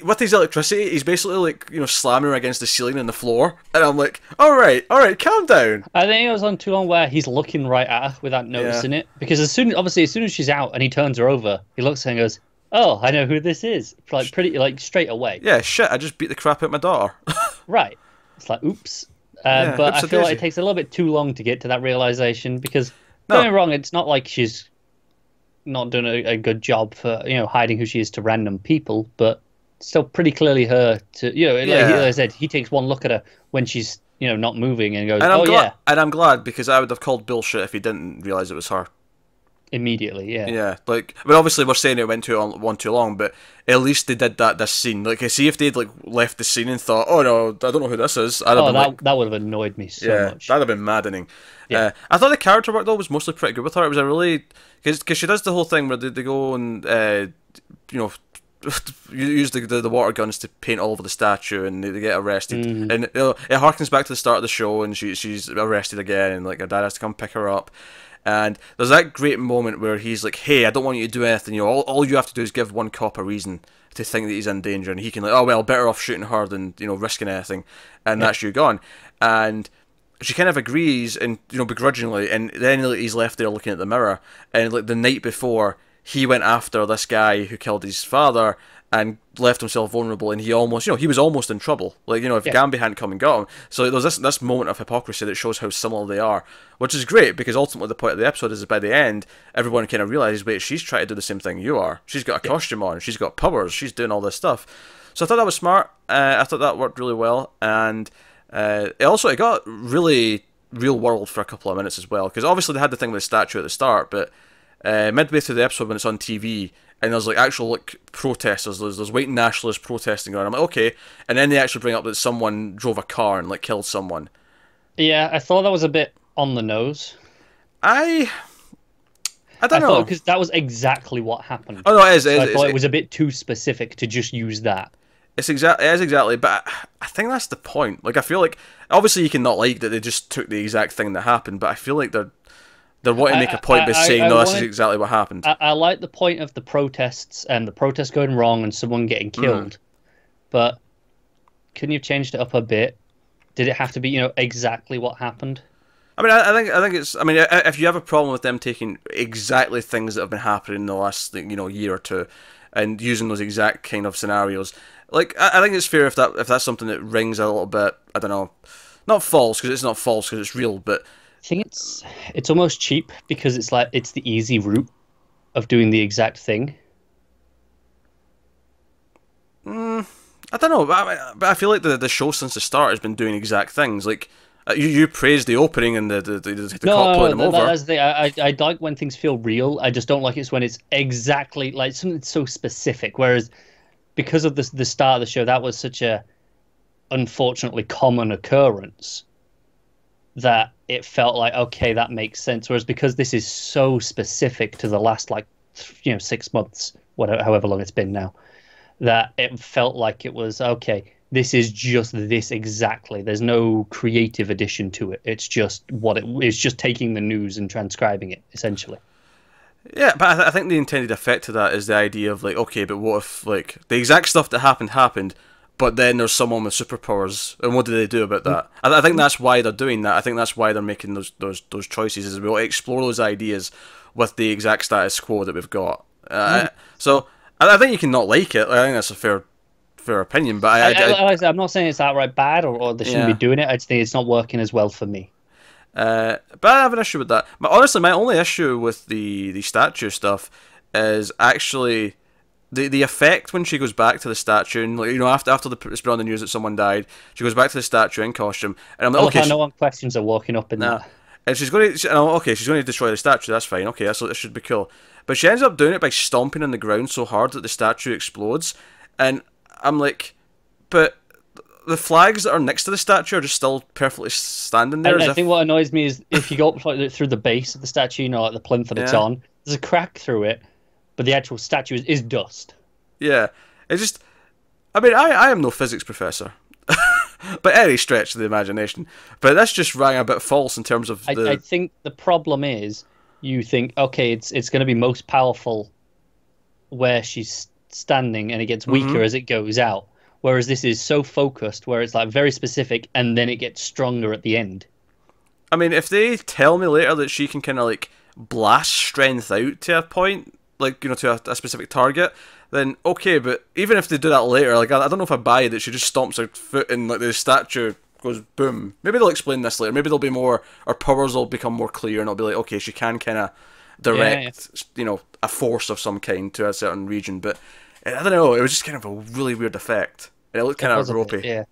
with his electricity, he's basically like, slamming her against the ceiling and the floor, and I'm like, all right, calm down. I think it was on too long where he's looking right at her without noticing it, because as soon as she's out and he turns her over, he looks at her and goes, oh, I know who this is, like pretty straight away. Yeah, shit, I just beat the crap out of my daughter. Right. It's like, oops. But I feel like it takes a little bit too long to get to that realization, because don't get me wrong, it's not like she's not doing a good job for hiding who she is to random people, but still pretty clearly her to like I said, he takes one look at her when she's not moving and goes, and I'm glad, because I would have called bullshit if he didn't realize it was her immediately. But obviously we're saying it went too long, but at least they did this scene. Like, see if they'd left the scene and thought, oh no, I don't know who this is, that would have annoyed me so much. That'd have been maddening. I thought the character work though was mostly pretty good with her. It was a really, because she does the whole thing where they go and use the water guns to paint all over the statue, and they get arrested. And it harkens back to the start of the show, and she's arrested again, and like her dad has to come pick her up. And there's that great moment where he's like, hey, I don't want you to do anything, all you have to do is give one cop a reason to think that he's in danger, and he can oh well, better off shooting her than risking anything, and that's you gone. And she kind of agrees, and begrudgingly, and then he's left there looking at the mirror, and like the night before he went after this guy who killed his father and left himself vulnerable, and he almost, he was almost in trouble. Like, if Gambit hadn't come and got him. So there's this moment of hypocrisy that shows how similar they are, which is great, because ultimately the point of the episode is by the end, everyone kind of realizes, wait, she's trying to do the same thing you are. She's got a costume on, she's got powers, she's doing all this stuff. So I thought that was smart. I thought that worked really well, and it got really real world for a couple of minutes as well, because obviously they had the thing with the statue at the start, but midway through the episode when it's on TV, and there's like actual protesters, there's white nationalists protesting around. I'm like, okay, and then they actually bring up that someone drove a car and killed someone. Yeah, I thought that was a bit on the nose. I don't know, because that was exactly what happened. Oh no, it is. I thought it was a bit too specific to just use that. It is exactly, but I think that's the point. Like, I feel like obviously you can not like that they just took the exact thing that happened, but I feel like they're wanting to make a point by saying, no, this is exactly what happened. I like the point of the protests and the protests going wrong and someone getting killed, but couldn't you have changed it up a bit? Did it have to be, exactly what happened? I mean, I think it's. I mean, if you have a problem with them taking exactly things that have been happening in the last, year or two, and using those exact kind of scenarios, I think it's fair if that's something that rings a little bit. I don't know, not false, because it's not false because it's real, but I think it's almost cheap, because it's the easy route of doing the exact thing. I don't know, but I feel like the show since the start has been doing exact things. Like, you praised the opening and the cop pulling them over. That's I like when things feel real. I just don't like it when it's exactly like something so specific. Whereas because of the start of the show, that was such a unfortunately common occurrence that it felt like, okay, that makes sense. Whereas because this is so specific to the last 6 months, however long it's been now, that it felt like it was okay. This is just this exactly. There's no creative addition to it. It's just it's just taking the news and transcribing it, essentially. Yeah, but I think the intended effect of that is the idea of okay, but what if the exact stuff that happened, but then there's someone with superpowers, and what do they do about that? I think that's why they're doing that. I think that's why they're making those choices, is we want to explore those ideas with the exact status quo that we've got. So I think you can not like it. I think that's a fair opinion, but I'm not saying it's outright bad or they shouldn't be doing it. I just think it's not working as well for me. But I have an issue with that. But honestly, my only issue with the statue stuff is actually the effect when she goes back to the statue, and after it's been on the news that someone died, she goes back to the statue in costume, and I'm like, okay, no one questions her walking up in that. And she's going to destroy the statue. That's fine. Okay, that should be cool. But she ends up doing it by stomping on the ground so hard that the statue explodes, and I'm like, but the flags that are next to the statue are just still perfectly standing there. I think what annoys me is if you go up through the base of the statue, like the plinth that it's on, there's a crack through it, but the actual statue is dust. Yeah, it's just, I mean, I am no physics professor, by any stretch of the imagination, but that's just rang a bit false in terms of I think the problem is, you think, okay, it's going to be most powerful where she's standing, and it gets weaker as it goes out. Whereas this is so focused, where it's very specific, and then it gets stronger at the end. I mean, if they tell me later that she can kind of blast strength out to a point, to a specific target, then okay. But even if they do that later, I don't know if I buy that she just stomps her foot and the statue goes boom. Maybe they'll explain this later. Maybe there'll be more, her powers will become more clear, and it'll be okay, she can kind of direct, a force of some kind to a certain region. But I don't know, it was just kind of a really weird effect, and it looked kind of ropey.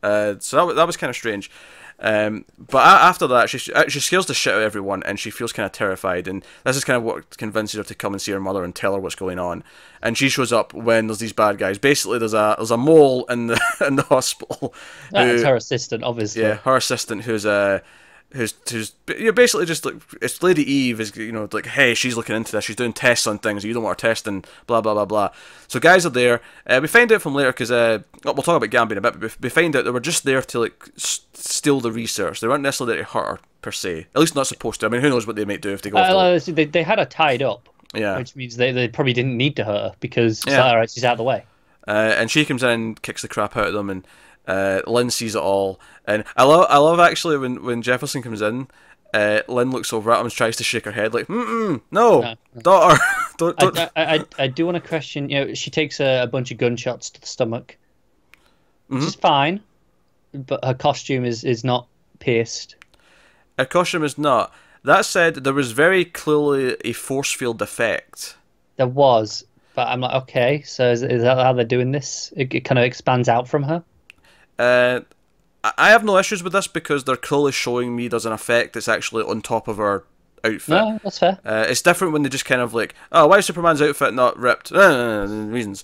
So that was kind of strange. But after that, she scares the shit out of everyone, and she feels kind of terrified, and this is kind of what convinces her to come and see her mother and tell her what's going on. And she shows up when there's these bad guys. Basically, there's a mole in the hospital. That's her assistant, obviously. Yeah, her assistant, who's basically just it's Lady Eve is hey, she's looking into this, she's doing tests on things you don't want her testing, blah blah blah blah. So guys are there. We find out from later, because we'll talk about Gambit in a bit, but we find out they were just there to steal the research. They weren't necessarily there to hurt her per se, at least not supposed to. I mean, who knows what they might do if they go they had her tied up, which means they probably didn't need to hurt her, because alright, she's out of the way. And she comes in and kicks the crap out of them, and Lynn sees it all, and I love actually when Jefferson comes in, Lynn looks over at him and tries to shake her head no, daughter, Don't. I do want to question. She takes a bunch of gunshots to the stomach, which is fine, but her costume is not pierced. Her costume is not. That said, there was very clearly a force field effect. There was, but I'm like, okay, so is that how they're doing this? It kind of expands out from her. I have no issues with this because they're clearly showing me there's an effect that's actually on top of her outfit. No, that's fair. It's different when they just kind of like, oh, why is Superman's outfit not ripped? Reasons.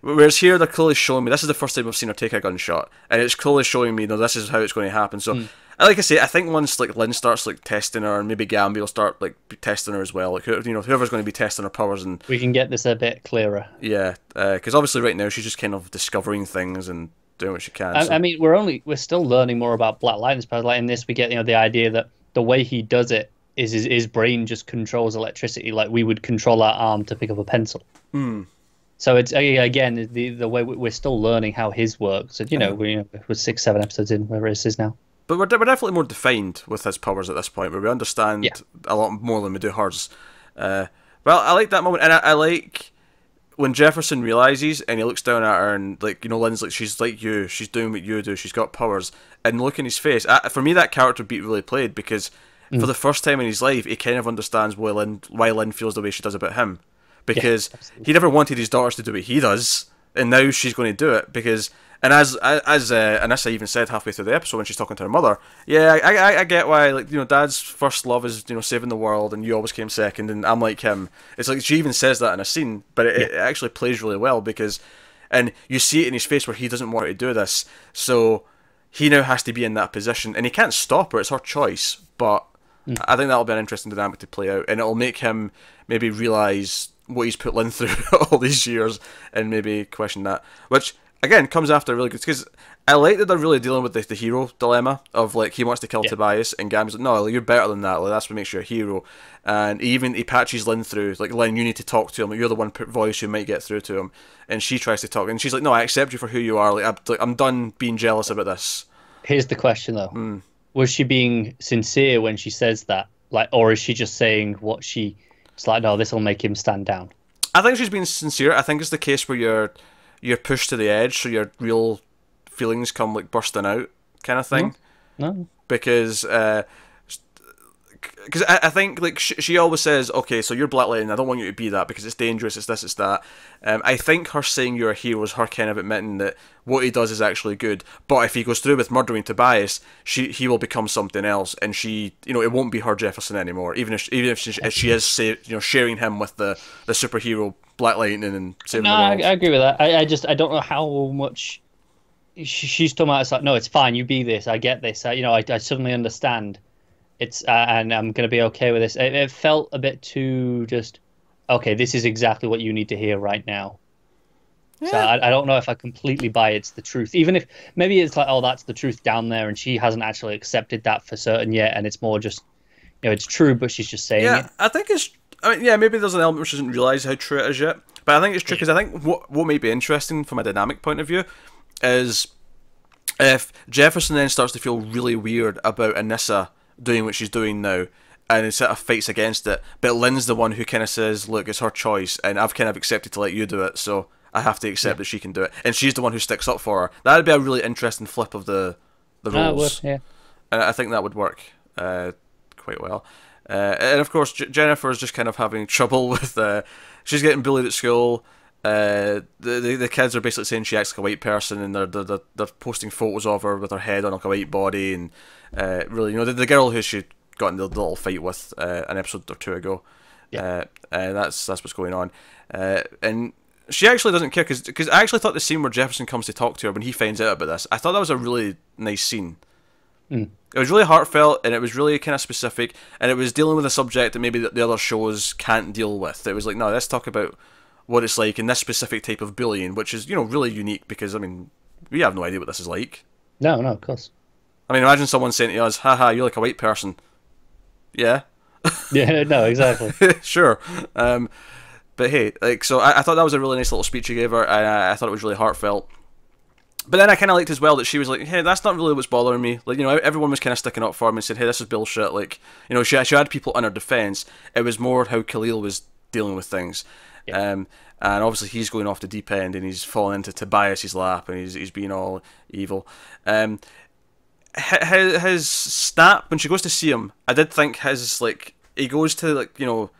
Whereas here they're clearly showing me, this is the first time I've seen her take a gunshot, and it's clearly showing me, no, this is how it's going to happen. So, like I say, I think once like Lynn starts like testing her, and maybe Gambi will start like testing her as well, like whoever's going to be testing her powers, and we can get this a bit clearer. Yeah, because obviously right now she's just kind of discovering things and doing what she can. I mean, we're still learning more about Black Lightning's powers. Like in this, we get the idea that the way he does it is his brain just controls electricity, like we would control our arm to pick up a pencil. So it's again the way we're still learning how his works. And we're 6-7 episodes in, wherever it is now. But we're definitely more defined with his powers at this point, where we understand a lot more than we do hers. Well, I like that moment, and I like when Jefferson realizes and he looks down at her and Lynn's like, she's like you, she's doing what you do, she's got powers, and look in his face. For me, that character beat really played because for the first time in his life, he kind of understands why Lynn feels the way she does about him, because he never wanted his daughters to do what he does, and now she's going to do it because. And as Anissa even said halfway through the episode when she's talking to her mother, I get why Dad's first love is saving the world, and you always came second, and I'm like him. It's like she even says that in a scene, but it actually plays really well because, and you see it in his face where he doesn't want her to do this, so he now has to be in that position, and he can't stop her. It's her choice, but I think that'll be an interesting dynamic to play out, and it'll make him maybe realize what he's put Lynn through all these years, and maybe question that, which. Again, comes after really good, because I like that they're really dealing with the hero dilemma of like he wants to kill Tobias, and Gam's like, no, you're better than that. Like, that's what makes you a hero. And he patches Lynn through, like, Lynn, you need to talk to him. Like, you're the one voice who might get through to him. And she tries to talk, and she's like, no, I accept you for who you are. Like, I'm done being jealous about this. Here's the question though: was she being sincere when she says that, like, or is she just saying what she? It's like, no, this will make him stand down. I think she's being sincere. I think it's the case where you're pushed to the edge, so your real feelings come like bursting out, kind of thing. No. Because I think like she always says, okay, so you're Black Lightning, I don't want you to be that because it's dangerous, it's this, it's that. I think her saying you're a hero is her kind of admitting that what he does is actually good, but if he goes through with murdering Tobias, he will become something else, and she, it won't be her Jefferson anymore, even if she is sharing him with the superhero Black Lightning and saving the world. I agree with that. I don't know how much she's talking about. It's like, no, it's fine. You be this. I get this. I suddenly understand. It's and I'm gonna be okay with this. It felt a bit too just. Okay, this is exactly what you need to hear right now. Yeah. So I don't know if I completely buy it's the truth. Even if maybe it's like, oh, that's the truth down there, and she hasn't actually accepted that for certain yet, and it's more just, it's true, but she's just saying it. I think it's. Maybe there's an element where she doesn't realise how true it is yet. But I think it's true because I think what may be interesting from a dynamic point of view is if Jefferson then starts to feel really weird about Anissa doing what she's doing now, and sort of fights against it, but Lynn's the one who kind of says, look, it's her choice, and I've kind of accepted to let you do it, so I have to accept that she can do it. And she's the one who sticks up for her. That would be a really interesting flip of the roles. Would, yeah. And I think that would work quite well. And of course, Jennifer is just kind of having trouble with. She's getting bullied at school. The kids are basically saying she acts like a white person, and they're posting photos of her with her head on like a white body, and really, the girl who she got in the little fight with an episode or two ago. That's what's going on, and she actually doesn't care because I actually thought the scene where Jefferson comes to talk to her when he finds out about this, I thought that was a really nice scene. It was really heartfelt, and it was really kind of specific, and it was dealing with a subject that maybe the other shows can't deal with. It was like, no, let's talk about what it's like in this specific type of bullying, which is, really unique because, we have no idea what this is like. No, of course. Imagine someone saying to us, haha, you're like a white person. Yeah. Yeah, no, exactly. Sure. But hey, so I thought that was a really nice little speech he gave her, and I thought it was really heartfelt. But then I kind of liked as well that she was like, hey, that's not really what's bothering me. Like, everyone was kind of sticking up for him and said, hey, this is bullshit. Like, she had people on her defense. It was more how Khalil was dealing with things. Yeah. And obviously he's going off the deep end, and he's falling into Tobias's lap, and he's being all evil. His snap when she goes to see him, I did think his, like, he goes to, like, you know,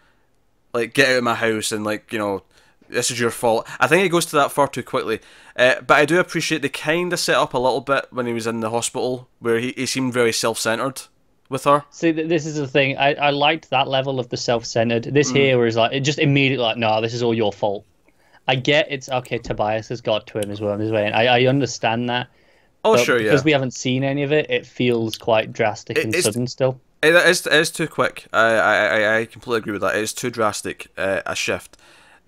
like, get out of my house, and, like, you know, this is your fault. I think he goes to that far too quickly. But I do appreciate they kind of set up a little bit when he was in the hospital, where he seemed very self-centered with her. See, this is the thing. I liked that level of the self-centered. This here was like, it just immediately like, no, this is all your fault. I get it's okay. Tobias has got to him as well in his way, and I understand that. Oh, sure, because we haven't seen any of it, it feels quite drastic and sudden still. It is too quick. I completely agree with that. It is too drastic a shift.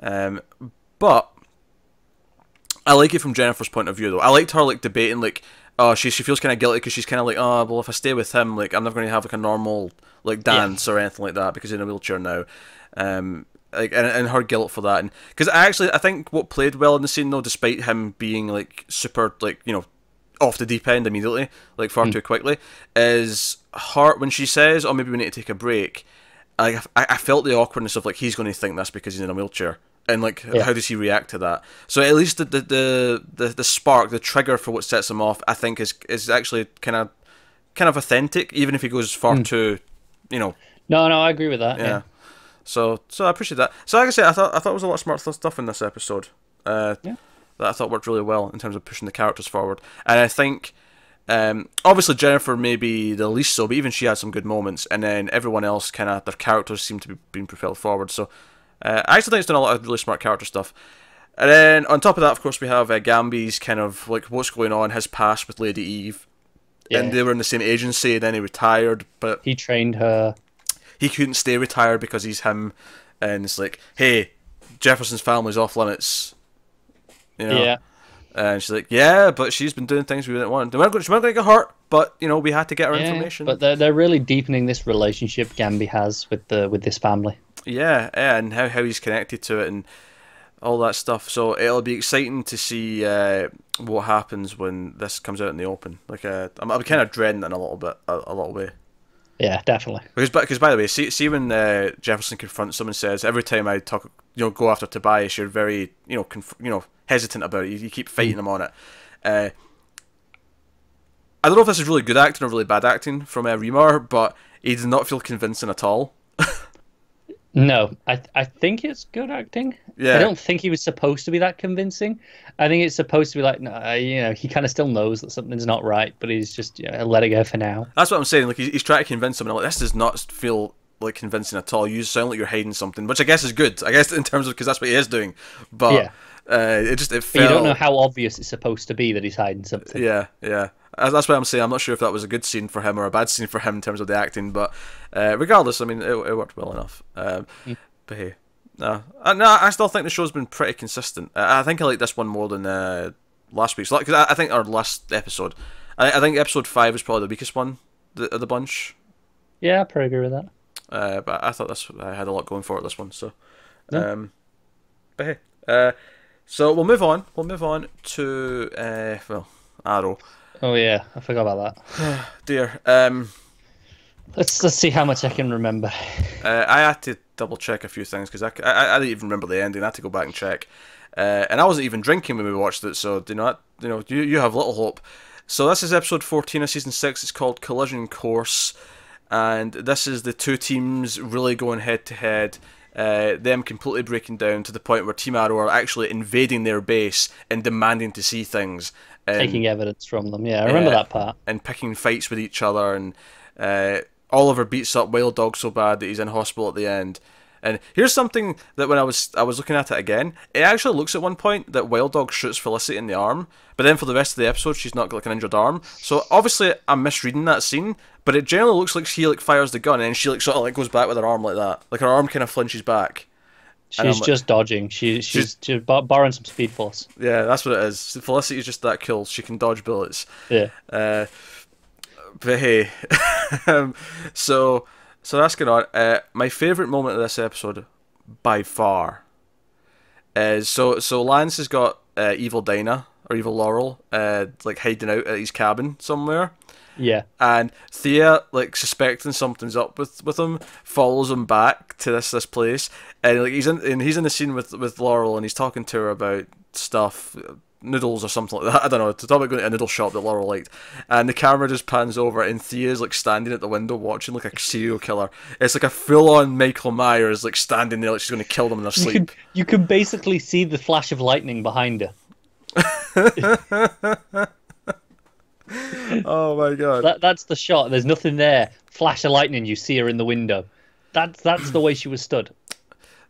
But I like it from Jennifer's point of view, though. I liked her, like, debating, like, oh, she feels kind of guilty because she's kind of like, oh, well, if I stay with him, like, I'm never going to have, like, a normal, like, dance or anything like that because he's in a wheelchair now. Like, and her guilt for that. And because I think what played well in the scene, though, despite him being, like, super, like, you know, off the deep end immediately, like, far too quickly, is her, when she says, oh, maybe we need to take a break, I felt the awkwardness of, like, he's going to think this because he's in a wheelchair. And, like, how does he react to that? So at least the spark, the trigger for what sets him off, I think is actually kind of authentic, even if he goes far too, you know. No, I agree with that. Yeah. So I appreciate that. So like I said, I thought there was a lot of smart stuff in this episode. That I thought worked really well in terms of pushing the characters forward. And I think, obviously Jennifer may be the least so, but even she had some good moments. And then everyone else their characters seem to be being propelled forward. So. I actually think it's done a lot of really smart character stuff. And then, on top of that, of course, we have Gambi's kind of, like, what's going on, his past with Lady Eve. Yeah. And they were in the same agency, and then he retired, but... He trained her. He couldn't stay retired because he's him, and it's like, hey, Jefferson's family's off limits. You know? Yeah. And she's like, yeah, but she's been doing things we didn't want. She wasn't going to get hurt, but, you know, we had to get her information. But they're really deepening this relationship Gambi has with this family. Yeah, and how he's connected to it and all that stuff. So it'll be exciting to see what happens when this comes out in the open. Like, I'm kind of dreading it in a little way. Yeah, definitely. Because by the way, see when Jefferson confronts someone and says, every time I talk, you know, go after Tobias, you're very, you know, hesitant about it. You keep fighting him on it. I don't know if this is really good acting or really bad acting from Remar, but he did not feel convincing at all. No, I think it's good acting. Yeah. I don't think he was supposed to be that convincing. I think it's supposed to be like, no, you know, he kind of still knows that something's not right, but he's just, you know, let it go for now. That's what I'm saying. Like, he's trying to convince him, and I'm like, this does not feel like convincing at all. You sound like you're hiding something, which I guess is good. I guess in terms of, because that's what he is doing. But it felt... But you don't know how obvious it's supposed to be that he's hiding something. Yeah. That's why I'm saying I'm not sure if that was a good scene for him or a bad scene for him in terms of the acting, but regardless, I mean, it worked well enough. But hey, no, I still think the show's been pretty consistent. I think I like this one more than last week's, because I think our last episode, I think episode 5 was probably the weakest one of the bunch. Yeah, I probably agree with that. But I thought I had a lot going for it, this one. So, but hey, so we'll move on. We'll move on to Arrow. Oh yeah, I forgot about that. Dear. Let's see how much I can remember. I had to double check a few things because I didn't even remember the ending. I had to go back and check, and I wasn't even drinking when we watched it. So you have little hope. So this is episode 14 of season 6. It's called Collision Course, and this is the two teams really going head to head. Them completely breaking down to the point where Team Arrow are actually invading their base and demanding to see things. Taking evidence from them, yeah, I remember that part. And picking fights with each other, and Oliver beats up Wild Dog so bad that he's in hospital at the end. And here's something that when I was looking at it again, it actually looks at one point that Wild Dog shoots Felicity in the arm, but then for the rest of the episode she's not got like an injured arm. So obviously I'm misreading that scene, but it generally looks like she like fires the gun and then she like sort of like goes back with her arm like that. Like her arm kind of flinches back. She's just dodging. She's borrowing some speed force. Yeah, that's what it is. Felicity's just that cool. She can dodge bullets. Yeah. But hey, so that's going on. My favourite moment of this episode, by far, is so Lance has got Evil Dinah or Evil Laurel like hiding out at his cabin somewhere, Yeah. And Thea, like suspecting something's up with him, follows him back to this place, and like he's in the scene with Laurel, and he's talking to her about stuff, noodles or something like that. I don't know. To talk about going to a noodle shop that Laurel liked, and the camera just pans over, and Thea's like standing at the window watching like a serial killer. It's like a full on Michael Myers, like standing there like she's going to kill them in their sleep. You can basically see the flash of lightning behind her. Oh my god. That's the shot. There's nothing there. Flash of lightning, you see her in the window. That's the way she was stood.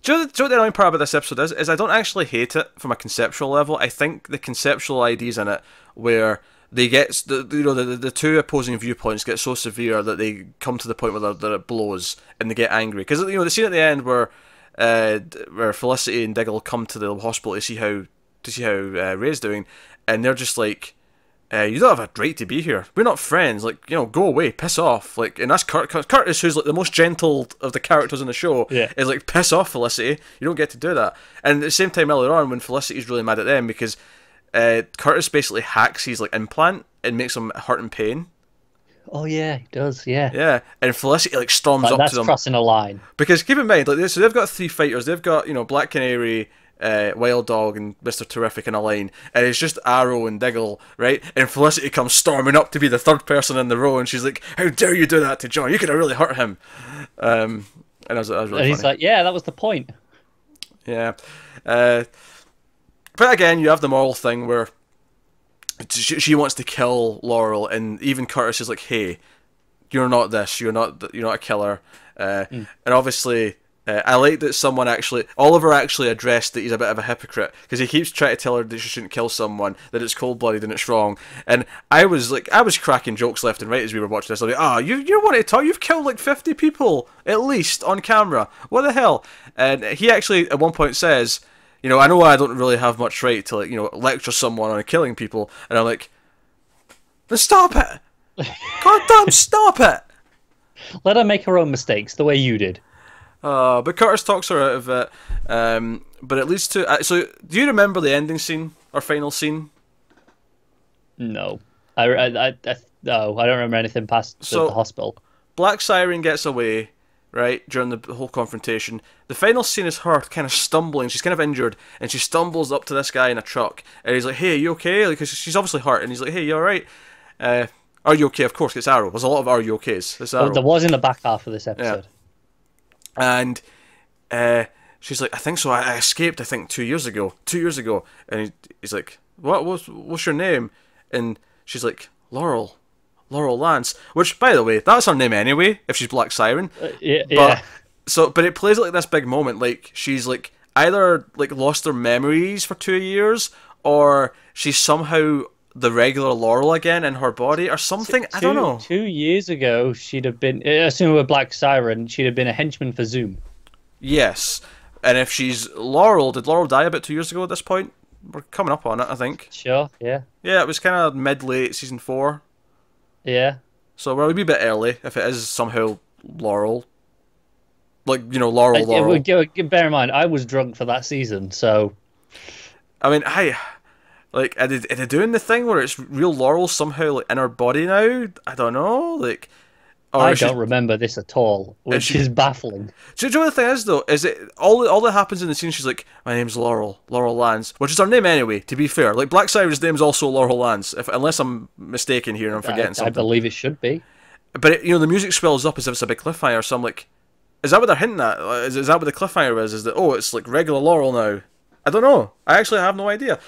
Do you know what the annoying part about this episode is I don't actually hate it from a conceptual level. I think the conceptual ideas in it where they get the two opposing viewpoints get so severe that they come to the point where it blows and they get angry. Because the scene at the end where Felicity and Diggle come to the hospital to see how Ray's doing, and they're just like, you don't have a right to be here. We're not friends. Like, go away, piss off. Like, and that's Curtis, who's like the most gentle of the characters in the show, is like, piss off, Felicity. You don't get to do that. And at the same time, earlier on, when Felicity's really mad at them because Curtis basically hacks his like implant and makes him hurt and pain. Oh yeah, he does. Yeah. Yeah, and Felicity like storms up to them. That's crossing a line. Because keep in mind, like, so they've got three fighters. They've got Black Canary, Wild Dog and Mr. Terrific in a line, and it's just Arrow and Diggle, right? And Felicity comes storming up to be the third person in the row, and she's like, "How dare you do that to John? You could have really hurt him." And that was really funny. He's like, "Yeah, that was the point." Yeah, but again, you have the moral thing where she wants to kill Laurel, and even Curtis is like, "Hey, you're not this. You're not a killer." And obviously. I like that Oliver actually addressed that he's a bit of a hypocrite because he keeps trying to tell her that she shouldn't kill someone, that it's cold-blooded and it's wrong. And I was cracking jokes left and right as we were watching this. I was like, you're wanting to talk? You've killed like 50 people at least on camera. What the hell? And he actually at one point says, I know I don't really have much right to lecture someone on killing people. And I'm like, then stop it! Goddamn, stop it! Let her make her own mistakes the way you did. But Curtis talks her out of it. But it leads to. So, do you remember the ending scene or final scene? No, I don't remember anything past the hospital. Black Siren gets away, right, during the whole confrontation. The final scene is her kind of stumbling. She's kind of injured, and she stumbles up to this guy in a truck, and he's like, "Hey, are you okay?" Because she's obviously hurt, and he's like, "Hey, you all right? Are you okay?" Of course, it's Arrow. There's a lot of "Are you okays?" It's Arrow. There was in the back half of this episode. Yeah. And she's like, "I think so. I escaped. I think 2 years ago. 2 years ago." And he's like, "What's your name?" And she's like, Laurel Lance. Which, by the way, that's her name anyway. If she's Black Siren. Yeah. But it plays like this big moment. Like she's like either like lost her memories for 2 years, or she's somehow the regular Laurel again in her body or something. I don't know. 2 years ago, she'd have been, assuming we're Black Siren, she'd have been a henchman for Zoom. Yes. And if she's Laurel, did Laurel die about 2 years ago at this point? We're coming up on it, I think. Sure, yeah. Yeah, it was kind of mid-late season 4. Yeah. So we're a wee bit early if it is somehow Laurel. Like, Laurel. Bear in mind, I was drunk for that season, so... I mean, are they doing the thing where it's real Laurel somehow like in her body now? I don't know. Like, I don't remember this at all, which is baffling. Do you know what the thing is though? Is it all that happens in the scene? She's like, "My name's Laurel Lance," which is her name anyway. To be fair, like Black Siren's name's also Laurel Lance, unless I'm mistaken here and I'm forgetting something. I believe it should be. But the music swells up as if it's a big cliffhanger. So I'm like, is that what they're hinting at? Is that what the cliffhanger is? Is that it's like regular Laurel now? I don't know. I actually have no idea.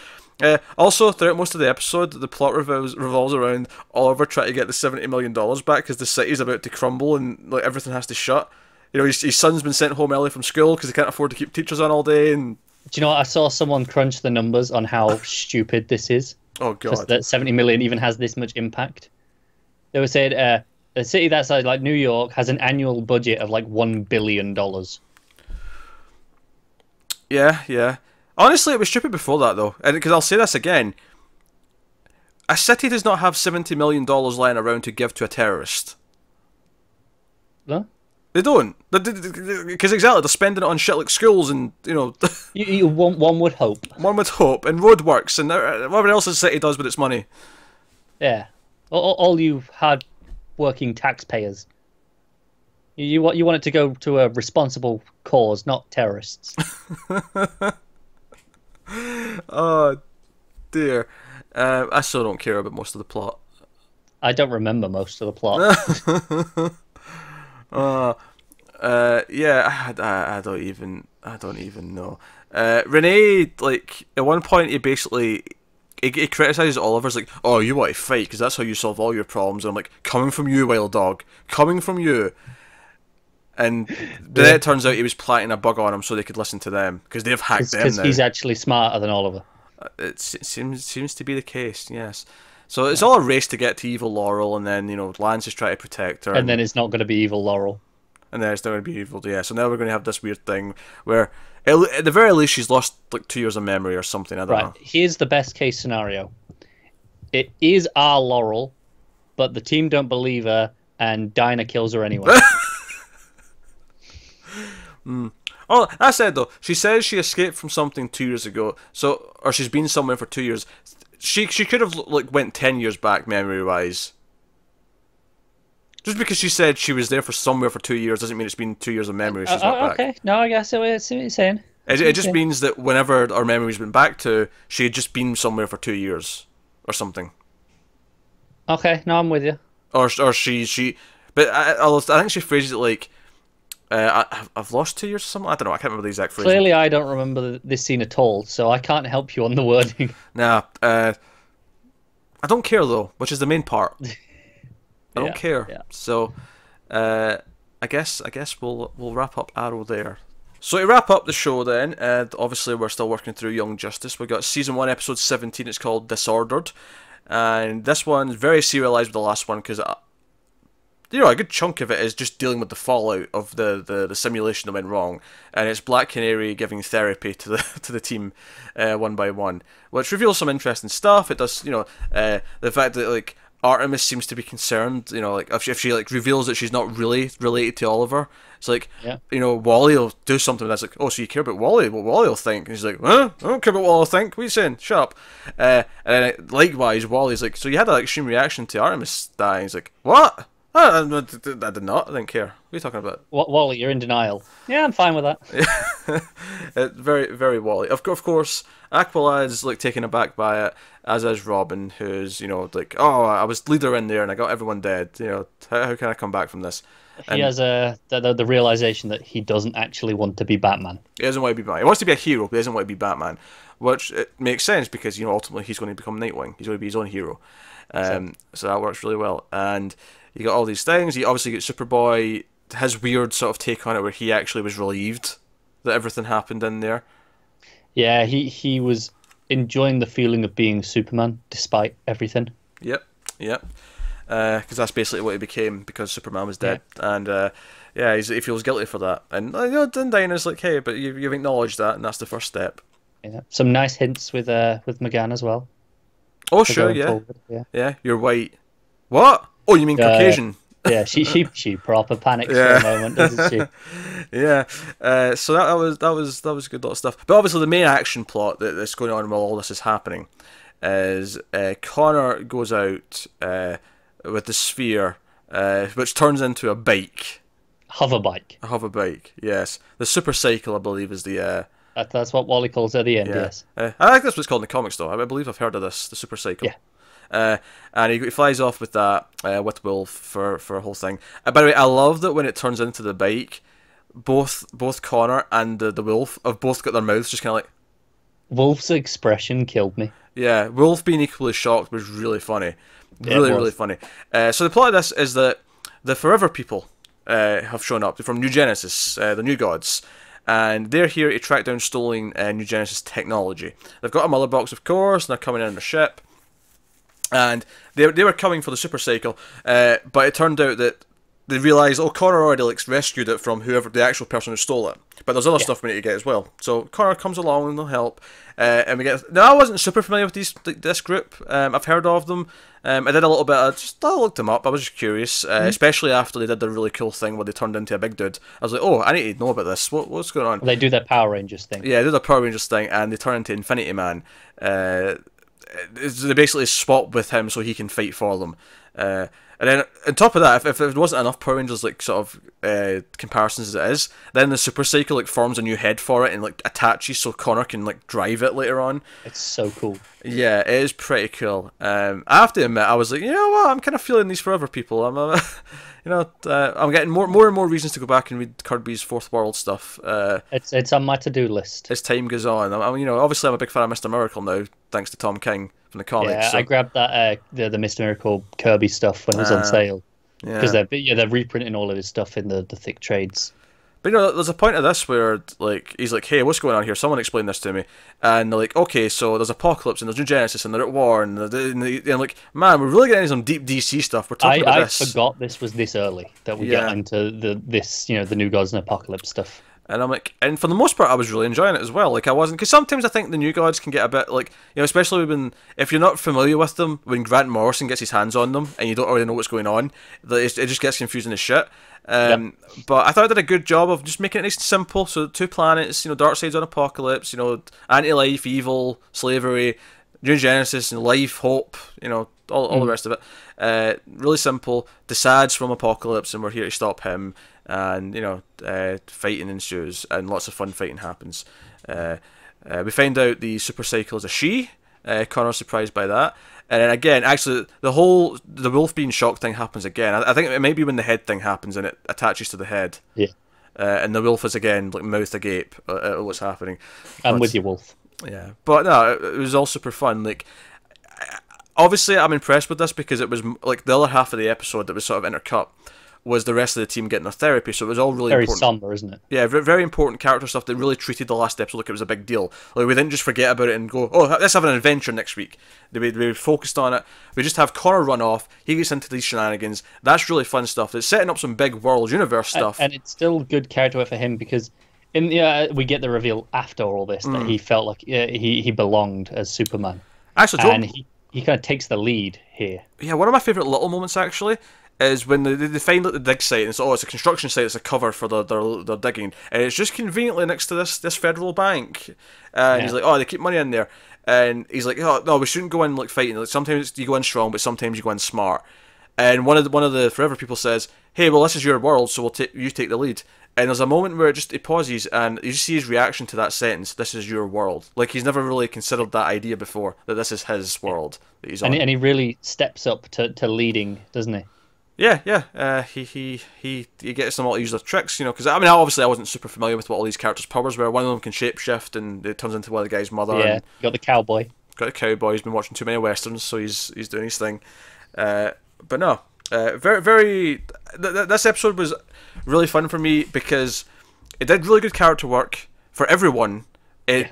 Also, throughout most of the episode, the plot revolves around Oliver trying to get the $70 million back because the city's about to crumble and like everything has to shut. His son's been sent home early from school because he can't afford to keep teachers on all day. And do you know what? I saw someone crunch the numbers on how stupid this is. Oh god! That 70 million even has this much impact. They were saying a city that size, like New York, has an annual budget of like $1 billion. Yeah. Honestly, it was stupid before that, though. And because I'll say this again. A city does not have $70 million lying around to give to a terrorist. No? They don't. Because exactly, they're spending it on shit like schools and, one would hope. One would hope. And roadworks and whatever else the city does with its money. Yeah. All you've had working taxpayers. You want it to go to a responsible cause, not terrorists. Oh dear. I still don't care about most of the plot. I don't remember most of the plot. Yeah, I don't even know. Renee, like at one point, he criticizes Oliver's like, "Oh, you want to fight because that's how you solve all your problems." And I'm like, "Coming from you, Wild Dog, coming from you." And then it turns out he was planting a bug on him so they could listen to them because they've hacked them now. Because he's actually smarter than Oliver. It seems to be the case, yes. So it's all a race to get to evil Laurel, and then Lance is trying to protect her, and then it's not going to be evil Laurel. And then it's not going to be evil, yeah. So now we're going to have this weird thing where, at the very least, she's lost like 2 years of memory or something. I don't know. Here's the best case scenario. It is our Laurel, but the team don't believe her, and Dinah kills her anyway. Oh, that said though, she says she escaped from something 2 years ago. So, or she's been somewhere for 2 years. She could have like went 10 years back memory wise. Just because she said she was there for somewhere for 2 years doesn't mean it's been 2 years of memory she's not back. Okay, no, I guess I see what you're saying. It just means that whenever our memories went back to, she had just been somewhere for 2 years or something. Okay, no, I'm with you. Or she, but I think she phrases it like, I've lost 2 years or something. I don't know. I can't remember the exact phrase. Clearly, I don't remember this scene at all, so I can't help you on the wording. Nah, I don't care though, which is the main part. I don't care. Yeah. So, I guess we'll wrap up Arrow there. So to wrap up the show then, obviously we're still working through Young Justice. We got season 1, episode 17. It's called Disordered, and this one's very serialized with the last one because a good chunk of it is just dealing with the fallout of the simulation that went wrong, and it's Black Canary giving therapy to the team one by one, which reveals some interesting stuff. It does, the fact that like Artemis seems to be concerned, like if she like reveals that she's not really related to Oliver, it's like, Wally will do something that's like, oh, so you care about Wally? What Wally will think? And he's like, huh? I don't care about what Wally will think. What are you saying? Shut up. And then likewise, Wally's like, so you had that extreme reaction to Artemis dying? He's like, what? I did not. I didn't care. What are you talking about? Wally, you're in denial. Yeah, I'm fine with that. Very, very Wally. Of course, Aqualad's like taken aback by it, as is Robin, who's like, oh, I was leader in there and I got everyone dead. How can I come back from this? He has the realization that he doesn't actually want to be Batman. He doesn't want to be Batman. He wants to be a hero, but he doesn't want to be Batman, which it makes sense because ultimately he's going to become Nightwing. He's going to be his own hero. So that works really well. And you got all these things. You obviously get Superboy, his weird sort of take on it where he actually was relieved that everything happened in there. Yeah, he was enjoying the feeling of being Superman despite everything. Yep. Because that's basically what he became because Superman was dead. Yeah. And he feels guilty for that. And then Dinah's like, hey, but you've acknowledged that, and that's the first step. Yeah. Some nice hints with McGann as well. Oh, sure, yeah. You're white. What? Oh, you mean Caucasian? Yeah, she proper panics for a moment, doesn't she? Yeah. So that was good little stuff. But obviously, the main action plot that's going on while all this is happening is Connor goes out with the sphere, which turns into a bike. Hover bike. A hover bike. Yes. The super cycle, I believe, is the. That's what Wally calls it at the end. Yeah. Yes. I think that's what it's called in the comics, though. I believe I've heard of this, the super cycle. Yeah. And he flies off with that, with Wolf for a whole thing. By the way, I love that when it turns into the bike, both Connor and the Wolf have both got their mouths just kind of like... Wolf's expression killed me. Yeah, Wolf being equally shocked was really funny. Really funny. So the plot of this is that the Forever People have shown up from New Genesis, the New Gods. And they're here to track down stolen New Genesis technology. They've got a mother box, of course, and they're coming in their ship. And they were coming for the super cycle, but it turned out that they realised, Connor already rescued it from whoever the actual person who stole it. But there's other stuff we need to get as well. So Connor comes along and they'll help, and we get. Now I wasn't super familiar with this group. I've heard of them. I did a little bit. I looked them up. I was just curious, especially after they did the really cool thing where they turned into a big dude. I was like, I need to know about this. What's going on? They do their Power Rangers thing. Yeah, they do the Power Rangers thing, and they turn into Infinity Man. they basically swap with him so he can fight for them. And then on top of that, if it wasn't enough Power Rangers like sort of comparisons as it is, then the Super Cycle like forms a new head for it and like attaches so Connor can like drive it later on. It's so cool. Yeah, it is pretty cool. I have to admit, I was like, you know what, I'm kind of feeling these for other people. I'm getting more and more reasons to go back and read Kirby's Fourth World stuff. It's on my to-do list. As time goes on, obviously I'm a big fan of Mr. Miracle now, thanks to Tom King from the comics. Yeah, so. I grabbed that the Mr. Miracle Kirby stuff when it was on sale because Yeah. they're reprinting all of his stuff in the thick trades. But there's a point of this where like he's like, "Hey, what's going on here? Someone explain this to me." And they're like, "Okay, so there's Apocalypse and there's New Genesis and they're at war and like, man, we're really getting some deep DC stuff. We're talking about this." I forgot this was this early that we get into the New Gods and Apocalypse stuff. And I'm like, and for the most part, I was really enjoying it as well. Like, I wasn't, because sometimes I think the New Gods can get a bit like, especially when, if you're not familiar with them, when Grant Morrison gets his hands on them and you don't already know what's going on, it just gets confusing as shit. But I thought I did a good job of just making it nice and simple. So 2 planets, Darkseid's on Apocalypse, anti-life, evil, slavery, New Genesis, and life, hope, all the rest of it. Really simple. Desad's from Apocalypse, and we're here to stop him. And fighting ensues, and lots of fun fighting happens. We find out the Super Cycle is a she. Connor's surprised by that, and then again, actually, the wolf being shocked thing happens again. I think it might be when the head thing happens and it attaches to the head. Yeah. And the wolf is again like mouth agape at what's happening. I'm with you, Wolf. Yeah, but no, it was all super fun. Like, obviously, I'm impressed with this because it was like the other half of the episode that was sort of intercut was the rest of the team getting their therapy, so it was all really very important. somber, isn't it? Yeah, very important character stuff that really treated the last episode like it was a big deal. Like, we didn't just forget about it and go, oh, let's have an adventure next week. We focused on it. We just have Connor run off, he gets into these shenanigans. That's really fun stuff. It's setting up some big world universe stuff. And it's still good character work for him because we get the reveal after all this that he felt like he belonged as Superman. Actually, and he kind of takes the lead here. Yeah, one of my favourite little moments, actually, is when they find like the dig site and it's a construction site. It's a cover for their digging, and it's just conveniently next to this federal bank. And he's like, oh, they keep money in there, and he's like, oh no, we shouldn't go in like fighting. Like, sometimes you go in strong, but sometimes you go in smart. And one of the Forever people says, hey, well, this is your world, so you take the lead. And there's a moment where he pauses and you just see his reaction to that sentence. This is your world. Like, he's never really considered that idea before, that this is his world that he's on. And he really steps up to leading, doesn't he? Yeah. He gets them all to use their tricks, because obviously I wasn't super familiar with what all these characters' powers were. One of them can shapeshift and it turns into one of the guy's mother. Yeah, and got the cowboy. Got the cowboy. He's been watching too many westerns, so he's doing his thing. But no, very. This episode was really fun for me because it did really good character work for everyone. It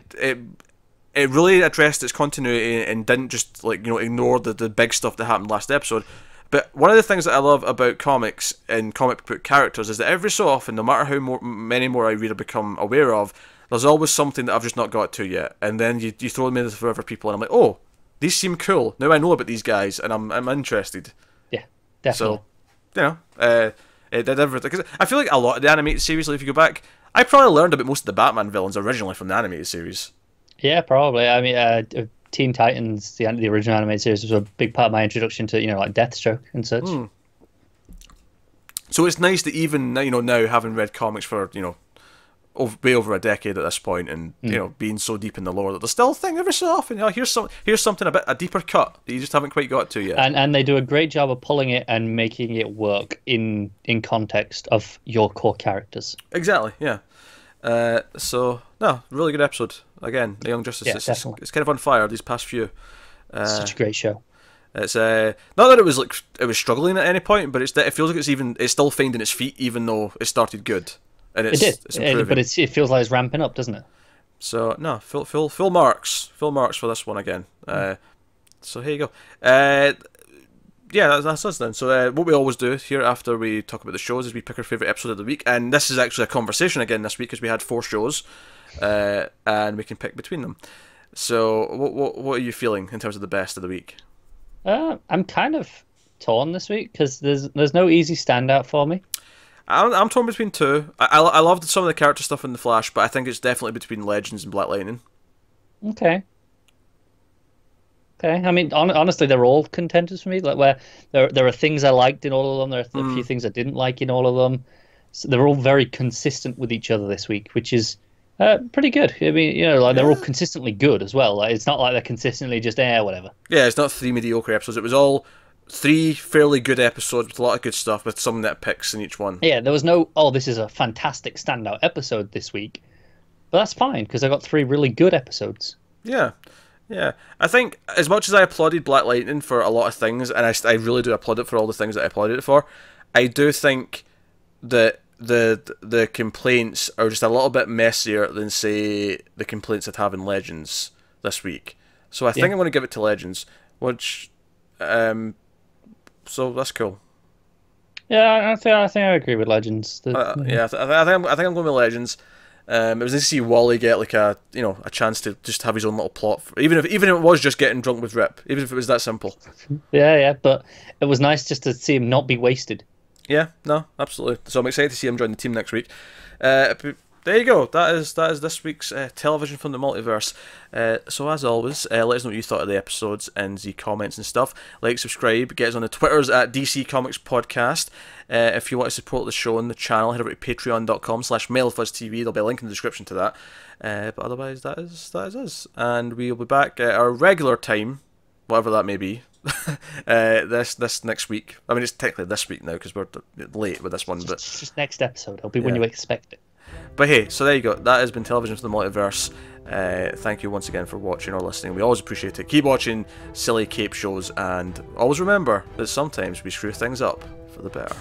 really addressed its continuity and didn't just ignore the big stuff that happened last episode. But one of the things that I love about comics and comic book characters is that every so often, no matter how many more I read or become aware of, there's always something that I've just not got to yet. And then you throw them into the Forever people, and I'm like, oh, these seem cool. Now I know about these guys, and I'm interested. Yeah, definitely. So, it did everything. Because I feel like a lot of the animated series, like if you go back, I probably learned about most of the Batman villains originally from the animated series. Yeah, probably. I mean, Teen Titans, the original animated series, was a big part of my introduction to like Deathstroke and such. So it's nice that even now having read comics for way over a decade at this point, and being so deep in the lore, that there's still a thing every so often. Here's something a deeper cut that you just haven't quite got to yet. And they do a great job of pulling it and making it work in context of your core characters. Exactly. Yeah. So no, really good episode. Again, The Young Justice. Yeah, it's kind of on fire these past few. Such a great show. It's not that it was struggling at any point, but it feels like it's still finding its feet, even though it started good. And it's improving. But it feels like it's ramping up, doesn't it? So no, full marks for this one again. So here you go. Yeah, that's us then. So what we always do here after we talk about the shows is we pick our favourite episode of the week, and this is actually a conversation again this week because we had 4 shows, and we can pick between them. So what are you feeling in terms of the best of the week? I'm kind of torn this week because there's no easy standout for me. I'm torn between 2. I loved some of the character stuff in The Flash, but I think it's definitely between Legends and Black Lightning. Okay. Okay, I mean, honestly, they're all contenders for me. Like, where there are things I liked in all of them, there are a few things I didn't like in all of them. So they're all very consistent with each other this week, which is pretty good. I mean, like they're all consistently good as well. Like, it's not like they're consistently just whatever. Yeah, it's not 3 mediocre episodes. It was all 3 fairly good episodes with a lot of good stuff, with some nitpicks in each one. Yeah, there was no, oh, this is a fantastic standout episode this week, but that's fine because I got 3 really good episodes. Yeah. Yeah, I think as much as I applauded Black Lightning for a lot of things, and I really do applaud it for all the things that I applauded it for, I do think that the complaints are just a little bit messier than, say, the complaints I'd have in Legends this week. So I think I'm going to give it to Legends, which, so that's cool. Yeah, I think I agree with Legends. Yeah, I think I'm going with Legends. It was nice to see Wally get like a chance to just have his own little plot, even if it was just getting drunk with Rip, even if it was that simple. Yeah, but it was nice just to see him not be wasted. Yeah, no, absolutely. So I'm excited to see him join the team next week. There you go. That is this week's television from the multiverse. So as always, let us know what you thought of the episodes in the comments and stuff. Like, subscribe, get us on the Twitters at DC Comics Podcast. If you want to support the show and the channel, head over to patreon.com/MailFuzzTV. There'll be a link in the description to that. But otherwise, that is us, and we'll be back at our regular time, whatever that may be. This next week. I mean, it's technically this week now because we're late with this one, but it's just next episode. It'll be when you expect it. But hey, so there you go. That has been Television for the Multiverse. Thank you once again for watching or listening. We always appreciate it. Keep watching silly cape shows, and always remember that sometimes we screw things up for the better.